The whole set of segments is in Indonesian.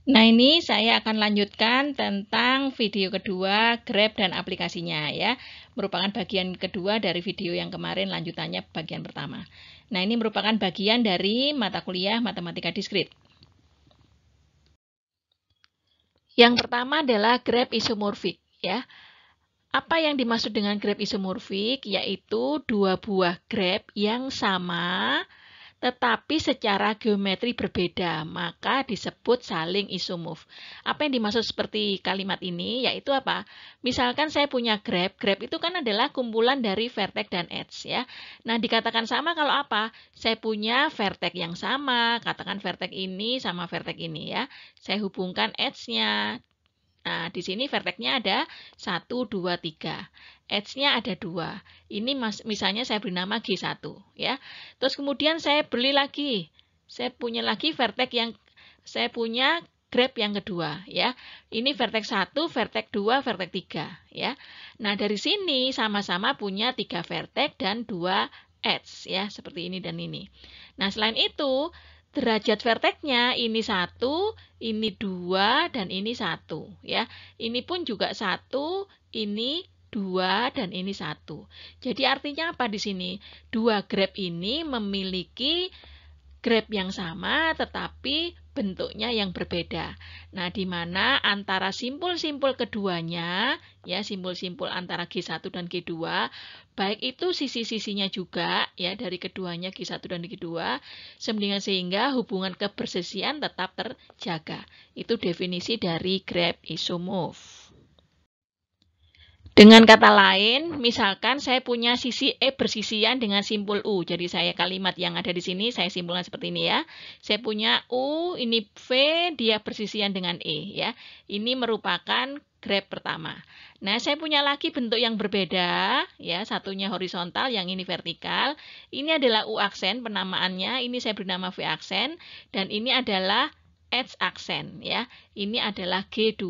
Nah, ini saya akan lanjutkan tentang video kedua, Grab dan aplikasinya ya. Merupakan bagian kedua dari video yang kemarin, lanjutannya bagian pertama. Nah, ini merupakan bagian dari mata kuliah Matematika Diskrit. Yang pertama adalah Grab isomorfik ya. Apa yang dimaksud dengan grab isomorfik? Yaitu dua buah grab yang sama tetapi secara geometri berbeda, maka disebut saling isomorf. Apa yang dimaksud seperti kalimat ini? Yaitu apa? Misalkan saya punya grab, grab itu kan adalah kumpulan dari vertex dan edge ya. Nah, dikatakan sama kalau apa? Saya punya vertex yang sama, katakan vertex ini sama vertex ini ya. Saya hubungkan edge-nya. Nah, di sini vertex-nya ada 1, 2, 3. Edge-nya ada 2. Ini misalnya saya beri nama G1 ya. Terus kemudian saya beli lagi. Saya punya lagi vertex yang saya punya grab yang kedua ya. Ini vertex 1, vertex 2, vertex 3 ya. Nah, dari sini sama-sama punya 3 vertex dan 2 edge ya, seperti ini dan ini. Nah, selain itu derajat vertex-nya ini 1, ini 2, dan ini 1 ya. Ini pun juga 1, ini 2, dan ini 1. Jadi artinya apa di sini? Dua grab ini memiliki grab yang sama tetapi bentuknya yang berbeda. Nah, di mana antara simpul-simpul keduanya, ya simpul-simpul antara G1 dan G2, baik itu sisi-sisinya juga, ya dari keduanya G1 dan G2, sehingga hubungan kebersisian tetap terjaga. Itu definisi dari grab isomorf. Dengan kata lain, misalkan saya punya sisi E bersisian dengan simpul U. Jadi saya kalimat yang ada di sini saya simpulkan seperti ini ya. Saya punya U, ini V, dia bersisian dengan E ya. Ini merupakan grab pertama. Nah, saya punya lagi bentuk yang berbeda ya, satunya horizontal, yang ini vertikal. Ini adalah U aksen penamaannya, ini saya beri nama V aksen, dan ini adalah edge aksen ya. Ini adalah G2.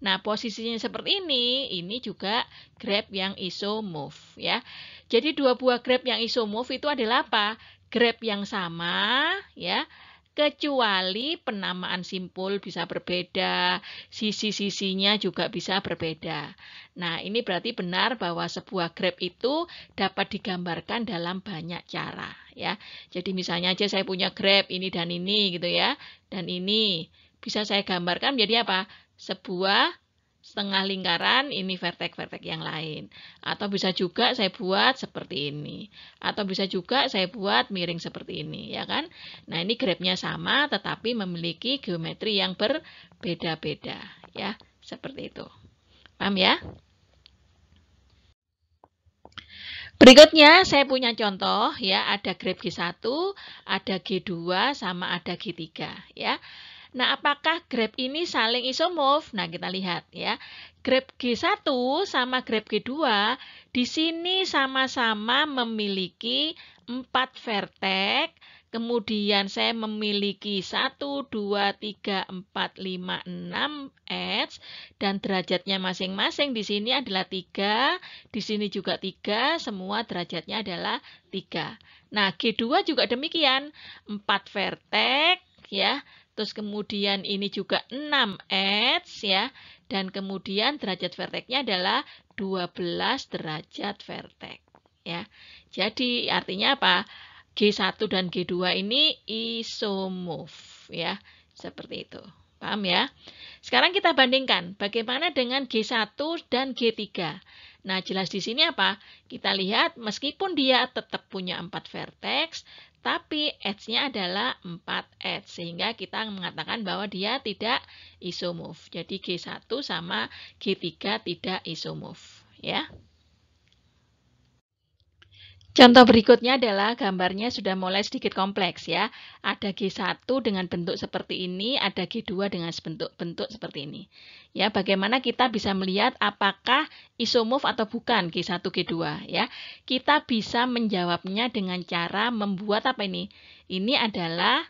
Nah, posisinya seperti ini juga grab yang isomorf ya. Jadi dua buah grab yang isomorf itu adalah apa? Grab yang sama ya, kecuali penamaan simpul bisa berbeda, sisi-sisinya juga bisa berbeda. Nah, ini berarti benar bahwa sebuah grab itu dapat digambarkan dalam banyak cara ya. Jadi misalnya aja saya punya grab ini dan ini gitu ya, dan ini bisa saya gambarkan menjadi apa? Sebuah setengah lingkaran, ini vertex-vertex yang lain. Atau bisa juga saya buat seperti ini. Atau bisa juga saya buat miring seperti ini, ya kan? Nah, ini grabnya sama, tetapi memiliki geometri yang berbeda-beda, ya. Seperti itu. Paham ya? Berikutnya saya punya contoh ya, ada grab G1, ada G2, sama ada G3 ya. Nah, apakah grab ini saling isomorf? Nah, kita lihat ya. Grab G1 sama grab G2 di sini sama-sama memiliki 4 vertex. Kemudian saya memiliki 1, 2, 3, 4, 5, 6 edge. Dan derajatnya masing-masing di sini adalah 3. Di sini juga 3. Semua derajatnya adalah 3. Nah, G2 juga demikian. 4 vertex ya. Terus kemudian ini juga 6 edge ya. Dan kemudian derajat vertexnya adalah 12 derajat vertex ya. Jadi artinya apa? G1 dan G2 ini isomorf ya. Seperti itu. Paham ya? Sekarang kita bandingkan bagaimana dengan G1 dan G3. Nah, jelas di sini apa? Kita lihat meskipun dia tetap punya 4 vertex, tapi edge-nya adalah 4 edge. Sehingga kita mengatakan bahwa dia tidak isomorf. Jadi G1 sama G3 tidak isomorf. Ya. Contoh berikutnya adalah gambarnya sudah mulai sedikit kompleks ya. Ada G1 dengan bentuk seperti ini, ada G2 dengan bentuk seperti ini. Ya, bagaimana kita bisa melihat apakah isomorf atau bukan G1 G2 ya. Kita bisa menjawabnya dengan cara membuat apa ini? Ini adalah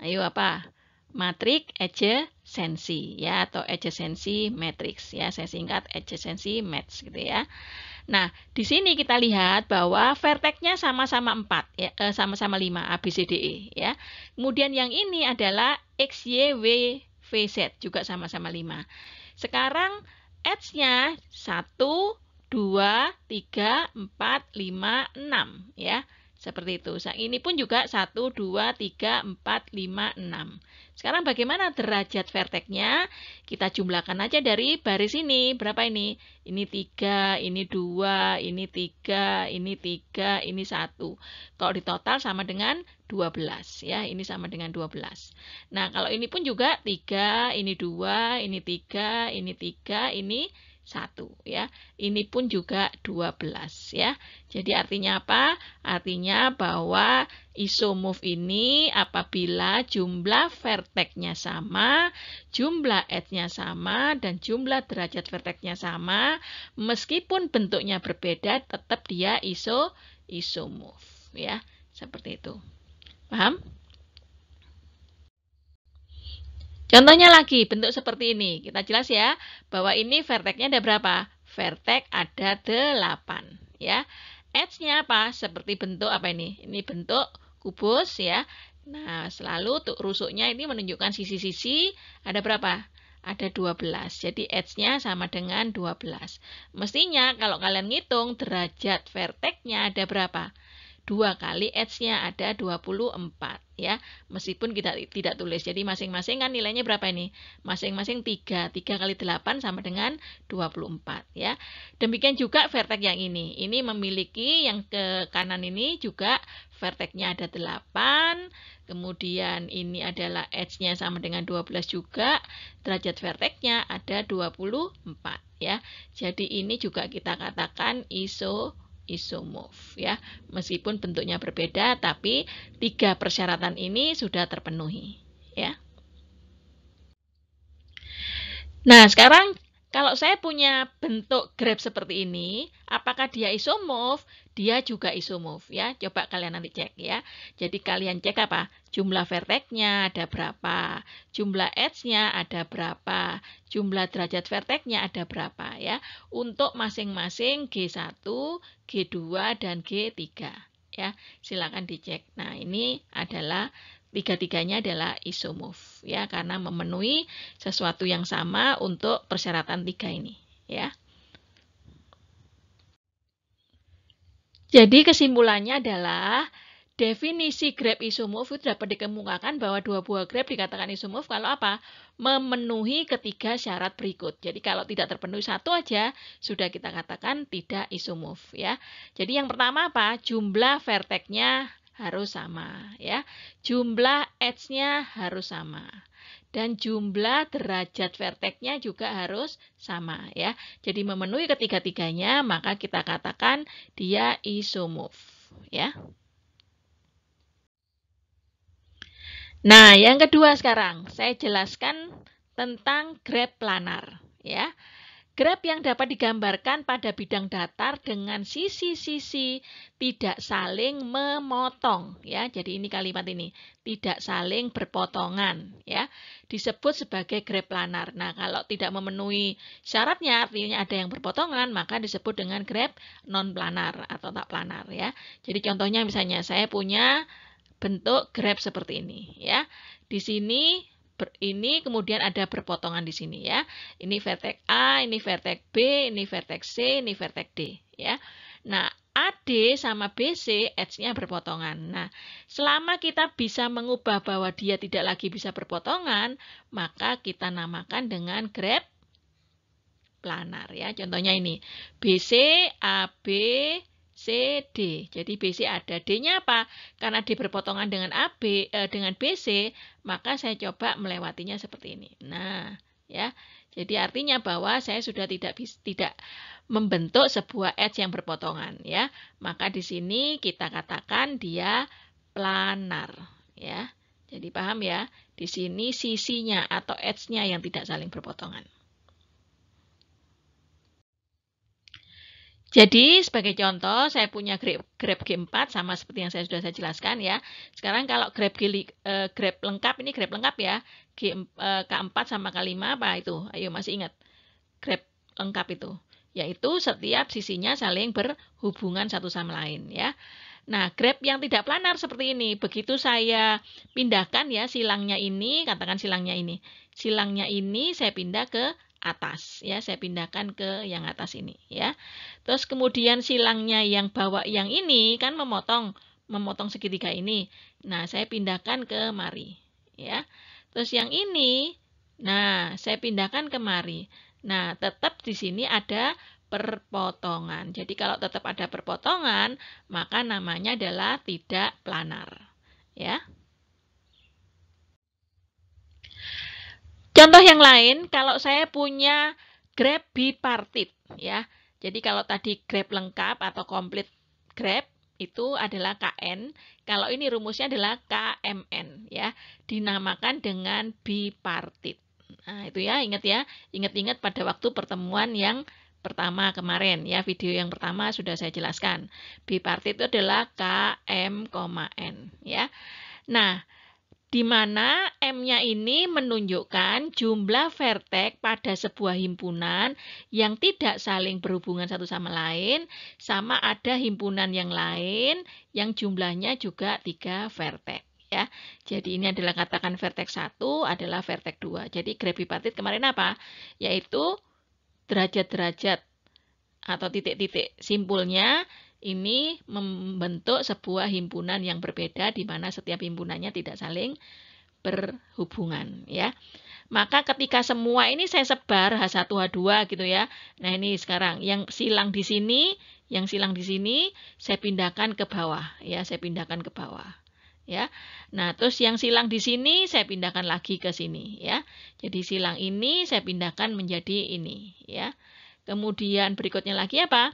ayo apa? Matrik adjacency ya, atau adjacency matrix ya. Saya singkat adjacency matrix gitu ya. Nah, di sini kita lihat bahwa vertexnya sama-sama 4 ya, sama-sama 5 A B C D E ya. Kemudian yang ini adalah X Y W VZ juga sama-sama 5. Sekarang edge-nya 1, 2, 3, 4, 5, 6 ya. Seperti itu. Ini pun juga 1, 2, 3, 4, 5, 6. Sekarang bagaimana derajat verteknya? Kita jumlahkan aja dari baris ini. Berapa ini? Ini 3, ini 2, ini 3, ini 3, ini 1. Kalau di total sama dengan 12 ya. Ini sama dengan 12. Nah, kalau ini pun juga 3, ini 2, ini 3, ini 3, ini 1 ya. Ini pun juga 12 ya. Jadi artinya apa? Artinya bahwa isomorf ini apabila jumlah verteknya sama, jumlah edge-nya sama, dan jumlah derajat verteknya sama, meskipun bentuknya berbeda, tetap dia isomorf ya. Seperti itu. Paham? Contohnya lagi, bentuk seperti ini. Kita jelas ya, bahwa ini verteknya ada berapa? Vertek ada 8. Ya. Edge-nya apa? Seperti bentuk apa ini? Ini bentuk kubus ya. Nah, selalu rusuknya ini menunjukkan sisi-sisi ada berapa? Ada 12. Jadi edge-nya sama dengan 12. Mestinya kalau kalian ngitung derajat verteknya ada berapa? 2 kali edge-nya ada 24 ya. Meskipun kita tidak tulis. Jadi masing-masing kan nilainya berapa ini? Masing-masing 3. 3 kali 8 sama dengan 24 ya. Demikian juga vertek yang ini. Ini memiliki yang ke kanan ini juga verteknya ada 8. Kemudian ini adalah edge-nya sama dengan 12 juga. Derajat verteknya ada 24 ya. Jadi ini juga kita katakan isomorf ya. Meskipun bentuknya berbeda tapi 3 persyaratan ini sudah terpenuhi ya. Nah, sekarang kalau saya punya bentuk graf seperti ini, apakah dia isomorf? Dia juga isomorf ya. Coba kalian nanti cek ya. Jadi kalian cek apa? Jumlah verteknya ada berapa? Jumlah edge-nya ada berapa? Jumlah derajat verteknya ada berapa ya? Untuk masing-masing G1, G2 dan G3 ya. Silakan dicek. Nah, ini adalah tiga-tiganya adalah isomorf ya, karena memenuhi sesuatu yang sama untuk persyaratan 3 ini ya. Jadi kesimpulannya adalah definisi graf isomorf itu dapat dikemukakan bahwa dua buah graf dikatakan isomorf kalau apa? Memenuhi ketiga syarat berikut. Jadi kalau tidak terpenuhi satu aja sudah kita katakan tidak isomorf ya. Jadi yang pertama apa? Jumlah verteknya harus sama ya. Jumlah edge-nya harus sama. Dan jumlah derajat verteknya juga harus sama ya. Jadi memenuhi ketiga-tiganya maka kita katakan dia isomorf ya. Nah, yang kedua sekarang saya jelaskan tentang graf planar ya. Graf yang dapat digambarkan pada bidang datar dengan sisi-sisi tidak saling memotong ya. Jadi ini kalimat ini, tidak saling berpotongan ya. Disebut sebagai graf planar. Nah, kalau tidak memenuhi syaratnya artinya ada yang berpotongan, maka disebut dengan graf non planar atau tak planar ya. Jadi contohnya misalnya saya punya bentuk graf seperti ini ya. Di sini ini kemudian ada berpotongan di sini ya. Ini vertek A, ini vertek B, ini vertek C, ini vertek D ya. Nah, AD sama BC edge-nya berpotongan. Nah, selama kita bisa mengubah bahwa dia tidak lagi bisa berpotongan, maka kita namakan dengan graf planar ya. Contohnya ini BC, AB, CD. Jadi BC ada. D-nya apa? Karena D berpotongan dengan dengan BC, maka saya coba melewatinya seperti ini. Nah, ya. Jadi artinya bahwa saya sudah tidak membentuk sebuah edge yang berpotongan, ya. Maka di sini kita katakan dia planar, ya. Jadi paham ya? Di sini sisinya atau edge-nya yang tidak saling berpotongan. Jadi, sebagai contoh, saya punya graf G4 sama seperti yang sudah saya jelaskan ya. Sekarang kalau graf lengkap, ini graf lengkap ya. K4 sama K5 apa itu? Ayo masih ingat. Graf lengkap itu. Yaitu setiap sisinya saling berhubungan satu sama lain ya. Nah, grab yang tidak planar seperti ini. Begitu saya pindahkan ya silangnya ini, katakan silangnya ini. Silangnya ini saya pindah ke atas ya, saya pindahkan ke yang atas ini ya. Terus kemudian silangnya yang bawah yang ini kan memotong segitiga ini. Nah, saya pindahkan ke mari ya. Terus yang ini, nah, saya pindahkan ke mari. Nah, tetap di sini ada perpotongan. Jadi kalau tetap ada perpotongan, maka namanya adalah tidak planar. Ya. Contoh yang lain, kalau saya punya grab bipartit, ya. Jadi kalau tadi grab lengkap atau komplit grab itu adalah KN. Kalau ini rumusnya adalah KMN, ya. Dinamakan dengan bipartit. Nah, itu ya, ingat ya. Ingat-ingat pada waktu pertemuan yang pertama kemarin, ya. Video yang pertama sudah saya jelaskan. Bipartit itu adalah KM, N, ya. Nah, di mana M-nya ini menunjukkan jumlah vertex pada sebuah himpunan yang tidak saling berhubungan satu sama lain, sama ada himpunan yang lain yang jumlahnya juga 3 vertex. Ya, jadi ini adalah katakan vertex 1 adalah vertex 2. Jadi graf bipartit kemarin apa? Yaitu derajat-derajat atau titik-titik simpulnya ini membentuk sebuah himpunan yang berbeda di mana setiap himpunannya tidak saling berhubungan ya. Maka ketika semua ini saya sebar H1 H2 gitu ya. Nah, ini sekarang yang silang di sini, saya pindahkan ke bawah ya, saya pindahkan ke bawah. Ya. Nah, terus yang silang di sini saya pindahkan lagi ke sini ya. Jadi silang ini saya pindahkan menjadi ini ya. Kemudian berikutnya lagi apa?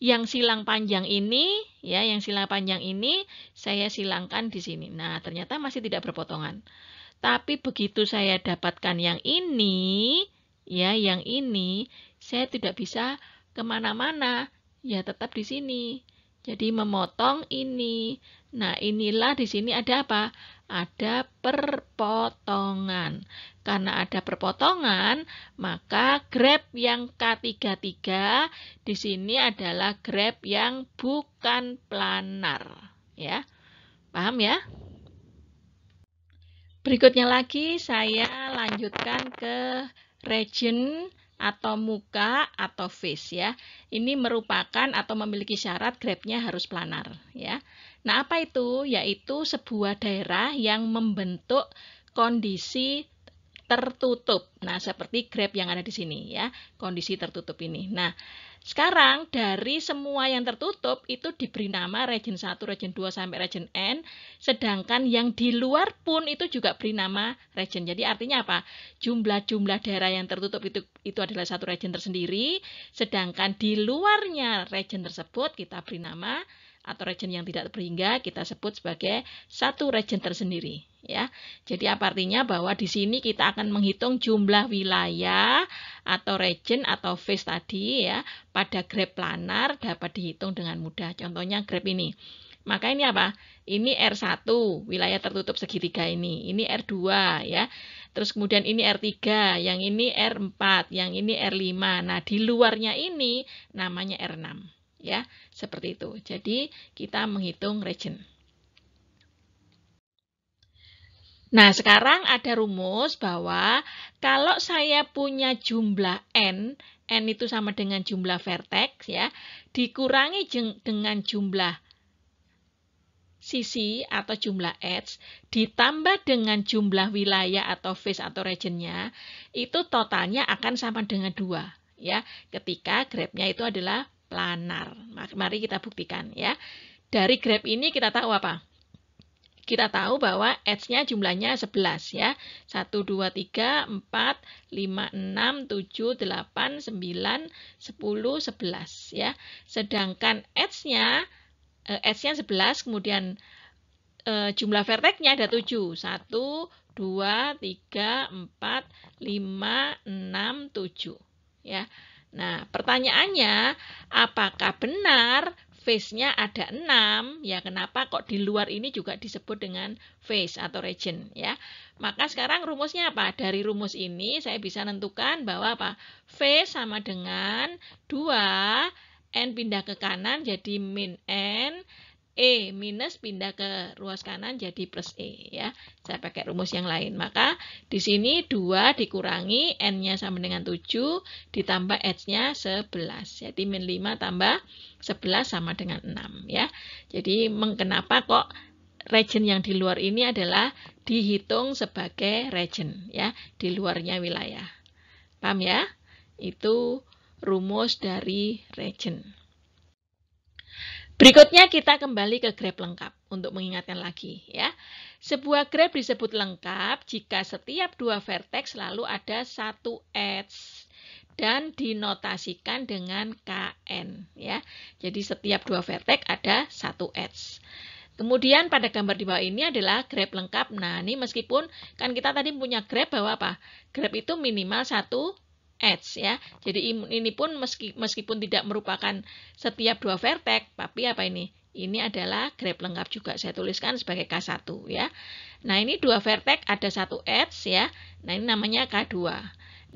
Yang silang panjang ini, ya, yang silang panjang ini saya silangkan di sini. Nah, ternyata masih tidak berpotongan. Tapi begitu saya dapatkan yang ini, ya, yang ini, saya tidak bisa kemana-mana, ya tetap di sini. Jadi memotong ini. Nah, inilah di sini ada apa? Ada perpotongan. Karena ada perpotongan, maka graf yang K33 di sini adalah graf yang bukan planar. Ya, paham ya? Berikutnya lagi saya lanjutkan ke region atau muka atau face ya. Ini merupakan atau memiliki syarat grafnya harus planar ya. Nah, apa itu? Yaitu sebuah daerah yang membentuk kondisi tertutup. Nah, seperti graf yang ada di sini ya, kondisi tertutup ini. Nah, sekarang dari semua yang tertutup itu diberi nama region 1, region 2 sampai region N, sedangkan yang di luar pun itu juga beri nama region. Jadi artinya apa? Jumlah-jumlah daerah yang tertutup itu adalah satu region tersendiri, sedangkan di luarnya region tersebut kita beri nama atau region yang tidak berhingga kita sebut sebagai satu region tersendiri ya. Jadi apa artinya? Bahwa di sini kita akan menghitung jumlah wilayah atau region atau phase tadi ya pada graf planar dapat dihitung dengan mudah. Contohnya graf ini. Maka ini apa? Ini R1, wilayah tertutup segitiga ini. Ini R2 ya. Terus kemudian ini R3, yang ini R4, yang ini R5. Nah, di luarnya ini namanya R6. Ya, seperti itu. Jadi, kita menghitung region. Nah, sekarang ada rumus bahwa kalau saya punya jumlah N itu sama dengan jumlah vertex, ya, dikurangi dengan jumlah sisi atau jumlah edge, ditambah dengan jumlah wilayah atau phase atau regionnya, itu totalnya akan sama dengan 2. Ya, ketika grafnya itu adalah planar. Mari kita buktikan ya. Dari graf ini kita tahu apa? Kita tahu bahwa edge-nya jumlahnya 11 ya. 1, 2, 3, 4, 5, 6, 7, 8, 9, 10, 11 ya. Sedangkan edge-nya 11, kemudian jumlah vertex-nya ada 7. 1, 2, 3, 4, 5, 6, 7 ya. Nah, pertanyaannya, apakah benar phase-nya ada 6? Ya, kenapa kok di luar ini juga disebut dengan phase atau region ya? Maka sekarang rumusnya apa? Dari rumus ini saya bisa menentukan bahwa apa? Phase sama dengan 2 N pindah ke kanan jadi min N, E minus pindah ke ruas kanan jadi plus E ya. Saya pakai rumus yang lain. Maka di sini 2 dikurangi N-nya sama dengan 7 ditambah H-nya 11. Jadi min 5 tambah 11 sama dengan 6 ya. Jadi kenapa kok region yang di luar ini adalah dihitung sebagai region ya, di luarnya wilayah. Paham ya? Itu rumus dari region. Berikutnya kita kembali ke graf lengkap untuk mengingatkan lagi ya. Sebuah graf disebut lengkap jika setiap dua vertex selalu ada satu edge dan dinotasikan dengan KN ya. Jadi setiap dua vertex ada satu edge. Kemudian pada gambar di bawah ini adalah graf lengkap. Nah, ini meskipun kan kita tadi punya graf bahwa apa? Graf itu minimal satu edge ya. Jadi ini pun meskipun tidak merupakan setiap dua vertex, tapi apa ini? Ini adalah graf lengkap juga. Saya tuliskan sebagai K1 ya. Nah, ini dua vertex ada satu edge ya. Nah, ini namanya K2.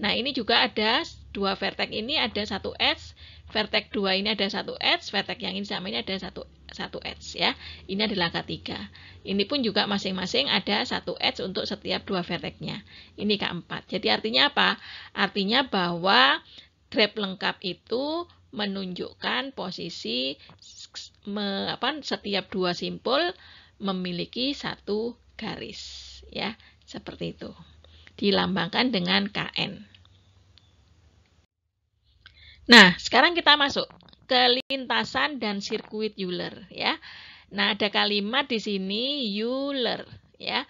Nah, ini juga ada dua vertex ini ada satu edge, vertex 2 ini ada satu edge, vertex yang ini sama ini ada satu edge ya. Ini adalah K3. Ini pun juga masing-masing ada satu edge untuk setiap dua vertexnya. Ini K4. Jadi artinya apa? Artinya bahwa graf lengkap itu menunjukkan posisi setiap dua simpul memiliki satu garis ya, seperti itu. Dilambangkan dengan KN. Nah, sekarang kita masuk ke lintasan dan sirkuit Euler ya. Nah, ada kalimat di sini Euler ya.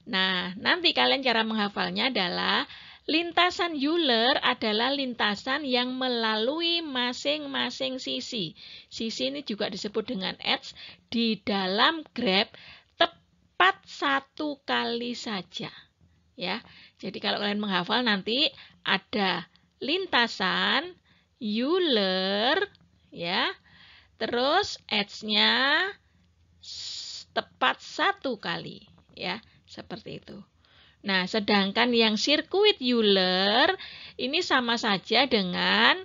Nah, nanti kalian cara menghafalnya adalah lintasan Euler adalah lintasan yang melalui masing-masing sisi. Sisi ini juga disebut dengan edge di dalam graf tepat satu kali saja. Ya, jadi kalau kalian menghafal nanti ada lintasan Euler, ya, terus edge-nya tepat satu kali, ya, seperti itu. Nah, sedangkan yang sirkuit Euler ini sama saja dengan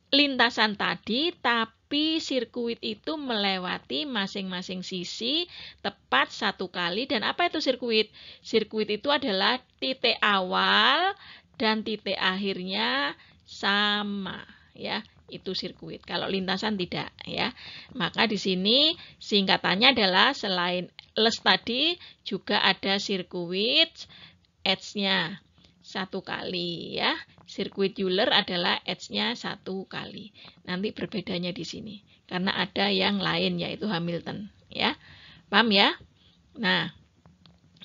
lintasan tadi, tapi sirkuit itu melewati masing-masing sisi tepat satu kali. Dan apa itu sirkuit? Sirkuit itu adalah titik awal dan titik akhirnya sama, ya. Itu sirkuit. Kalau lintasan tidak, ya. Maka di sini singkatannya adalah selain les tadi juga ada sirkuit edge-nya satu kali, ya. Sirkuit Euler adalah edge-nya satu kali. Nanti berbedanya di sini karena ada yang lain yaitu Hamilton, ya. Paham ya? Nah,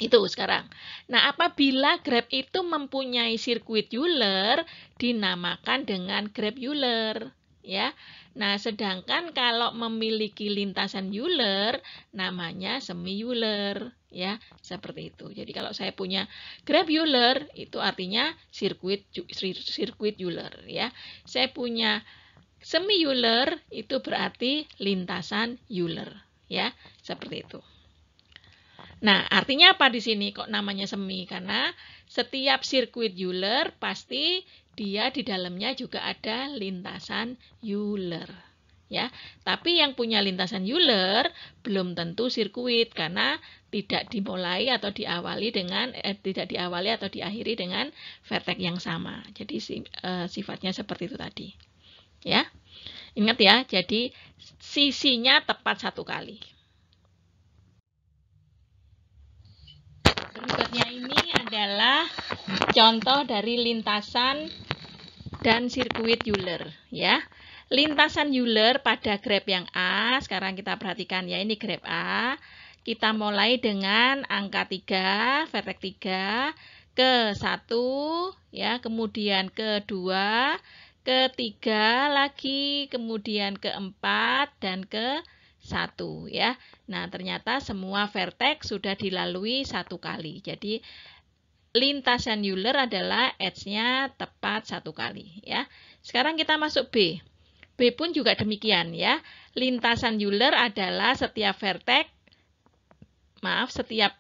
itu sekarang. Nah, apabila graf itu mempunyai sirkuit Euler, dinamakan dengan graf Euler, ya. Nah, sedangkan kalau memiliki lintasan Euler, namanya semi Euler, ya, seperti itu. Jadi kalau saya punya graf Euler, itu artinya sirkuit Euler, ya. Saya punya semi Euler, itu berarti lintasan Euler, ya, seperti itu. Nah, artinya apa di sini kok namanya semi? Karena setiap sirkuit Euler pasti dia di dalamnya juga ada lintasan Euler. Ya, tapi yang punya lintasan Euler belum tentu sirkuit karena tidak dimulai atau diawali dengan tidak diawali atau diakhiri dengan vertex yang sama. Jadi sifatnya seperti itu tadi. Ya. Ingat ya, jadi sisinya tepat satu kali. Berikutnya ini adalah contoh dari lintasan dan sirkuit Euler, ya. Lintasan Euler pada graf yang A, sekarang kita perhatikan ya, ini graf A. Kita mulai dengan angka 3, vertex 3, ke 1, ya, kemudian ke 2, ke 3 lagi, kemudian ke 4, dan ke 1, ya. Nah, ternyata semua vertex sudah dilalui satu kali. Jadi, lintasan Euler adalah edge-nya tepat satu kali, ya. Sekarang kita masuk B. B pun juga demikian, ya. Lintasan Euler adalah setiap vertex, setiap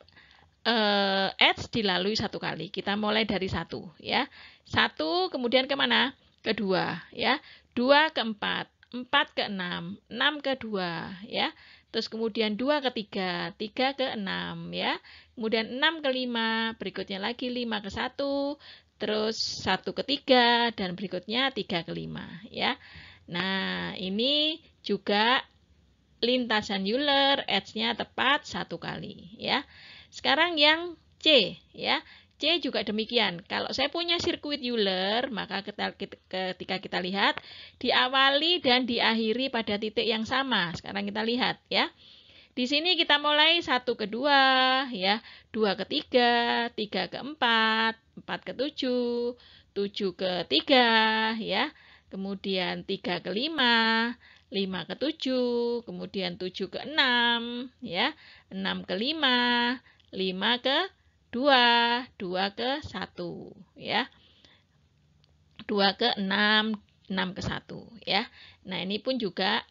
edge dilalui satu kali. Kita mulai dari 1, ya. 1, kemudian kemana? Ke 2, ya. 2 ke 4. 4 ke 6, 6 ke 2, ya. terus kemudian 2 ke 3, 3 ke 6 ya. Kemudian 6 ke 5, berikutnya lagi 5 ke 1, terus 1 ke 3 dan berikutnya 3 ke 5 ya. Nah, ini juga lintasan Euler, edge-nya tepat 1 kali ya. Sekarang yang C ya. C juga demikian. Kalau saya punya sirkuit Euler, maka ketika kita lihat diawali dan diakhiri pada titik yang sama. Sekarang kita lihat ya. Di sini kita mulai 1 ke 2 ya, 2 ke 3, 3 ke 4, 4 ke 7, 7 ke 3 ya. Kemudian 3 ke 5, 5 ke 7, kemudian 7 ke 6 ya, 6 ke 5, 5 ke 2, 2 ke 1 ya. 2 ke 6, 6 ke 1 ya. Nah, ini pun juga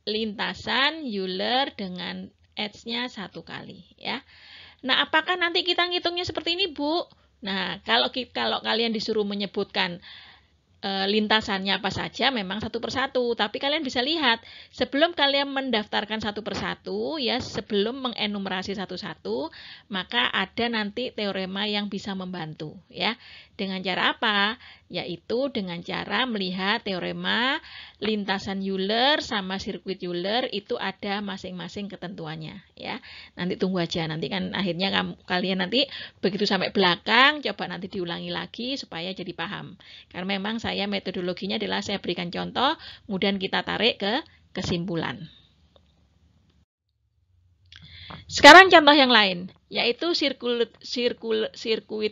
lintasan Euler dengan edge-nya 1 kali ya. Nah, apakah nanti kita ngitungnya seperti ini, Bu? Nah, kalau kalian disuruh menyebutkan lintasannya apa saja memang satu persatu, tapi kalian bisa lihat sebelum kalian mendaftarkan satu persatu ya, sebelum mengenumerasi satu-satu, maka ada nanti teorema yang bisa membantu ya. Dengan cara apa? Yaitu dengan cara melihat teorema lintasan Euler sama sirkuit Euler itu ada masing-masing ketentuannya ya. Nanti tunggu aja, nanti kan akhirnya kalian nanti begitu sampai belakang coba nanti diulangi lagi supaya jadi paham. Karena memang saya metodologinya adalah saya berikan contoh, kemudian kita tarik ke kesimpulan. Sekarang contoh yang lain, yaitu sirkuit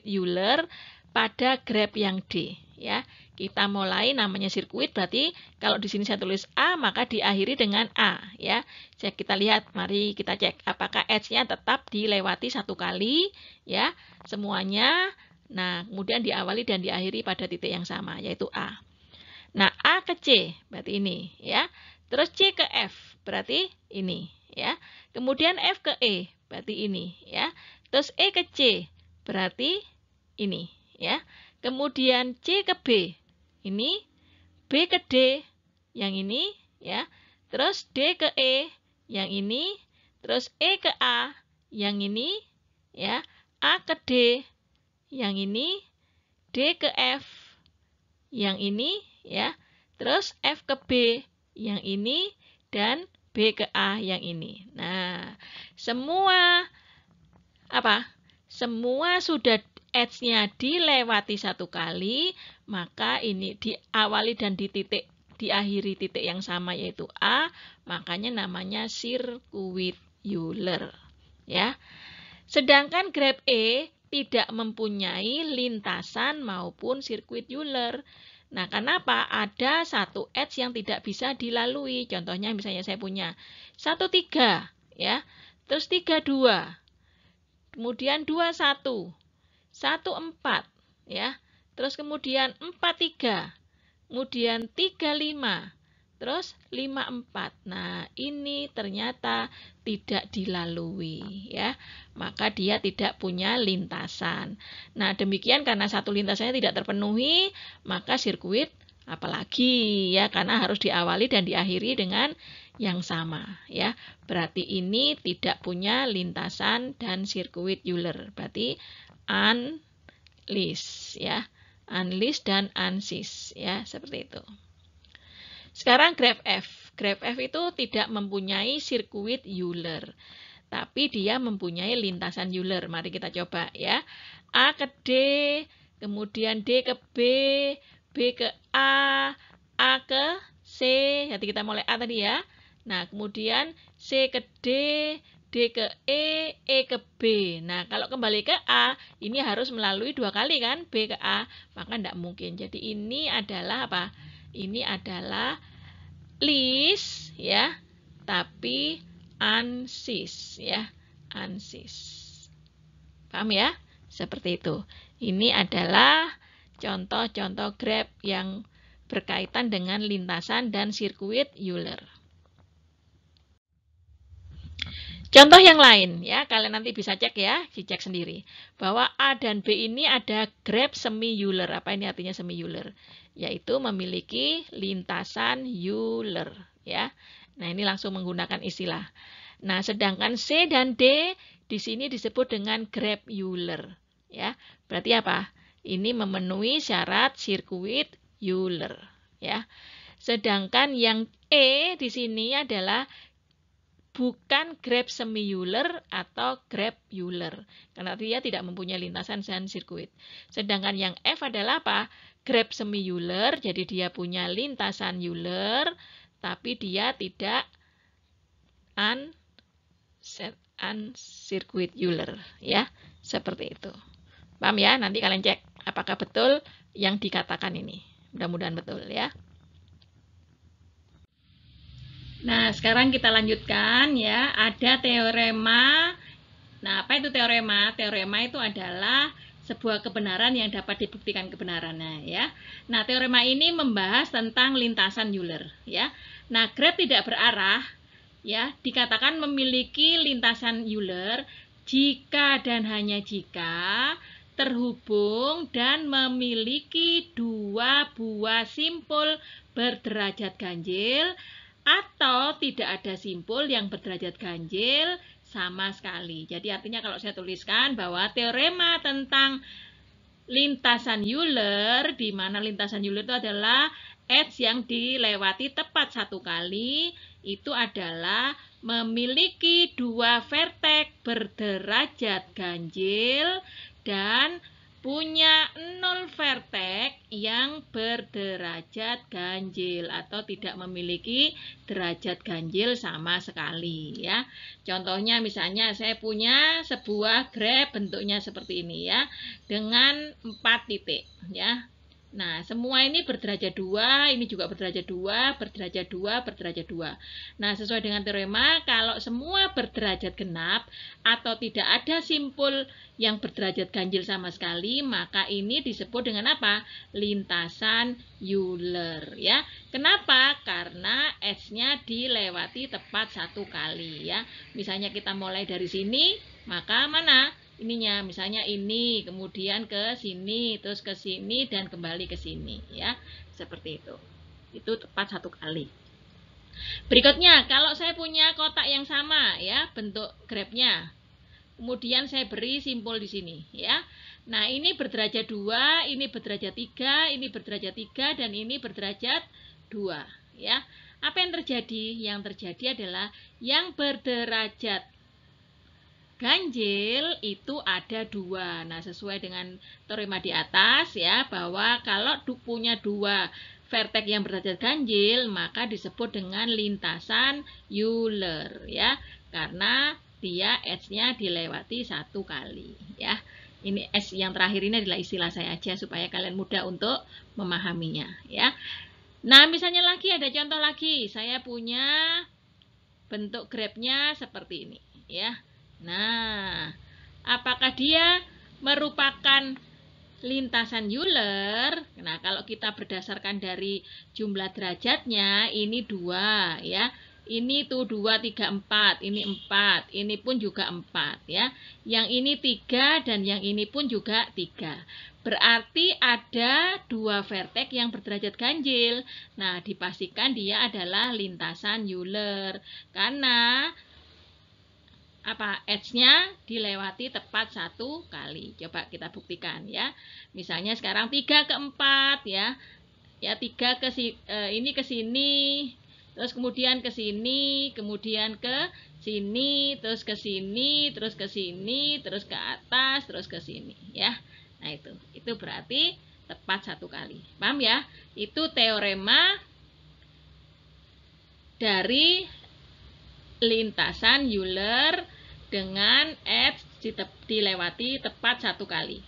Euler pada graf yang D. Ya, kita mulai namanya sirkuit, berarti kalau di sini saya tulis A, maka diakhiri dengan A. Ya, kita lihat, mari kita cek apakah edge-nya tetap dilewati 1 kali, ya, semuanya. Nah, kemudian diawali dan diakhiri pada titik yang sama, yaitu A. Nah, A ke C, berarti ini, ya. Terus C ke F, berarti ini, ya. Kemudian F ke E, berarti ini, ya. Terus E ke C, berarti ini, ya. Kemudian C ke B, ini. B ke D, yang ini, ya. Terus D ke E, yang ini. Terus E ke A, yang ini, ya. A ke D, yang ini. D ke F, yang ini, ya. Terus F ke B, yang ini. Dan B ke A, yang ini. Nah, semua sudah edge-nya dilewati 1 kali, maka ini diawali dan diakhiri titik yang sama yaitu A, makanya namanya sirkuit Euler, ya. Sedangkan graf E tidak mempunyai lintasan maupun sirkuit Euler. Nah, kenapa? Ada satu edge yang tidak bisa dilalui. Contohnya misalnya saya punya 1, 3, ya. Terus 3, 2. Kemudian 2, 1. 1, 4, ya. Terus kemudian 4, 3. Kemudian 3, 5. Terus 5, 4. Nah, ini ternyata tidak dilalui, ya. Maka dia tidak punya lintasan. Nah, demikian karena satu lintasannya tidak terpenuhi, maka sirkuit apalagi, ya, karena harus diawali dan diakhiri dengan yang sama, ya. Berarti ini tidak punya lintasan dan sirkuit Euler. Berarti unleashed, ya. Unleashed dan unseized, ya, seperti itu. Sekarang graf F. Graf F itu tidak mempunyai sirkuit Euler, tapi dia mempunyai lintasan Euler. Mari kita coba, ya. A ke D, kemudian D ke B, B ke A ke C. Jadi kita mulai A tadi, ya. Nah, kemudian C ke D, D ke E ke B. Nah, kalau kembali ke A, ini harus melalui 2 kali kan, B ke A, maka tidak mungkin. Jadi ini adalah apa? Ini adalah leashed, ya, tapi unseized, ya, unseized. Paham ya? Seperti itu. Ini adalah contoh-contoh graf yang berkaitan dengan lintasan dan sirkuit Euler. Contoh yang lain, ya, kalian nanti bisa cek, ya, dicek sendiri. Bahwa A dan B ini ada graf semi Euler. Apa ini artinya semi Euler? Yaitu memiliki lintasan Euler, ya. Nah, ini langsung menggunakan istilah. Nah, sedangkan C dan D di sini disebut dengan grab Euler. Ya, berarti apa? Ini memenuhi syarat sirkuit Euler. Ya, sedangkan yang E di sini adalah bukan grab semi Euler atau grab Euler, karena dia tidak mempunyai lintasan dan sirkuit. Sedangkan yang F adalah apa? Grab semi Euler, jadi dia punya lintasan Euler, tapi dia tidak sirkuit Euler, ya, seperti itu. Paham ya? Nanti kalian cek apakah betul yang dikatakan ini. Mudah-mudahan betul ya. Nah, sekarang kita lanjutkan ya. Ada teorema. Nah, apa itu teorema? Teorema itu adalah sebuah kebenaran yang dapat dibuktikan kebenarannya ya. Nah, teorema ini membahas tentang lintasan Euler ya. Nah, grab tidak berarah ya dikatakan memiliki lintasan Euler jika dan hanya jika terhubung dan memiliki dua buah simpul berderajat ganjil atau tidak ada simpul yang berderajat ganjil sama sekali. Jadi artinya kalau saya tuliskan bahwa teorema tentang lintasan Euler, di mana lintasan Euler itu adalah edge yang dilewati tepat satu kali, itu adalah memiliki dua vertex berderajat ganjil dan punya 0 vertex yang berderajat ganjil atau tidak memiliki derajat ganjil sama sekali ya. Contohnya misalnya saya punya sebuah grab bentuknya seperti ini ya, dengan 4 titik ya. Nah, semua ini berderajat 2, ini juga berderajat 2, berderajat 2, berderajat 2. Nah, sesuai dengan teorema, kalau semua berderajat genap atau tidak ada simpul yang berderajat ganjil sama sekali, maka ini disebut dengan apa? Lintasan Euler, ya. Kenapa? Karena edge-nya dilewati tepat satu kali, ya. Misalnya kita mulai dari sini, maka mana? Ininya misalnya ini, kemudian ke sini, terus ke sini dan kembali ke sini ya. Seperti itu. Itu tepat satu kali. Berikutnya, kalau saya punya kotak yang sama ya, bentuk grabnya. Kemudian saya beri simpul di sini ya. Nah, ini berderajat 2, ini berderajat 3, ini berderajat 3 dan ini berderajat 2 ya. Apa yang terjadi? Yang terjadi adalah yang berderajat ganjil itu ada 2. Nah, sesuai dengan teorema di atas ya, bahwa kalau punya 2 vertex yang berderajat ganjil, maka disebut dengan lintasan Euler ya, karena dia edge-nya dilewati satu kali ya. Ini S yang terakhir ini adalah istilah saya aja supaya kalian mudah untuk memahaminya ya. Nah, misalnya lagi ada contoh lagi, saya punya bentuk grabnya seperti ini ya. Nah, apakah dia merupakan lintasan Euler? Nah, kalau kita berdasarkan dari jumlah derajatnya, ini 2 ya. Ini tuh 2, 3, 4, ini 4, ini pun juga 4 ya. Yang ini 3 dan yang ini pun juga 3. Berarti ada 2 vertex yang berderajat ganjil. Nah, dipastikan dia adalah lintasan Euler. Karena edge-nya dilewati tepat satu kali. Coba kita buktikan ya. Misalnya sekarang 3 ke 4 ya. Ya 3 ke ini ke sini, terus kemudian ke sini, kemudian ke sini, terus ke sini, terus ke sini, terus ke atas, terus ke sini ya. Nah, itu berarti tepat satu kali. Paham ya? Itu teorema dari lintasan Euler dengan edge dilewati tepat satu kali.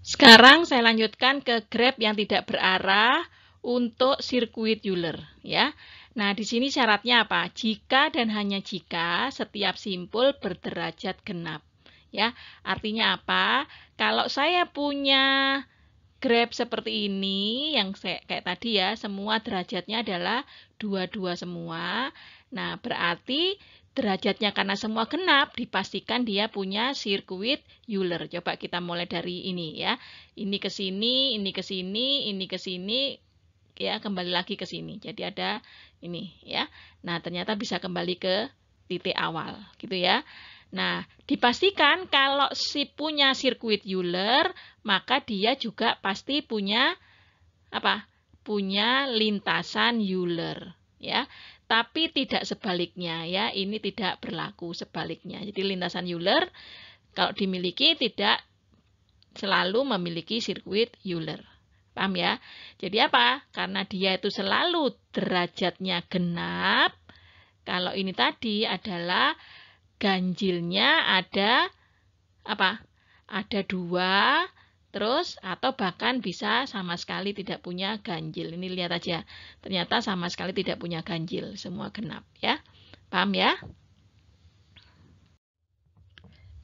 Sekarang saya lanjutkan ke grab yang tidak berarah untuk sirkuit Euler ya. Nah, di sini syaratnya apa? Jika dan hanya jika setiap simpul berderajat genap ya. Artinya apa? Kalau saya punya grab seperti ini yang kayak tadi ya, semua derajatnya adalah 22 semua. Nah, berarti derajatnya karena semua genap dipastikan dia punya sirkuit Euler. Coba kita mulai dari ini ya. Ini ke sini, ini ke sini, ini ke sini, ya, kembali lagi ke sini. Jadi ada ini ya. Nah, ternyata bisa kembali ke titik awal gitu ya. Nah, dipastikan kalau si punya sirkuit Euler, maka dia juga pasti punya apa? Punya lintasan Euler ya. Tapi tidak sebaliknya ya. Ini tidak berlaku sebaliknya. Jadi lintasan Euler kalau dimiliki tidak selalu memiliki sirkuit Euler. Paham ya? Jadi apa? Karena dia itu selalu derajatnya genap. Kalau ini tadi adalah ganjilnya ada apa? Ada 2, terus atau bahkan bisa sama sekali tidak punya ganjil. Ini lihat aja. Ternyata sama sekali tidak punya ganjil, semua genap ya. Paham ya?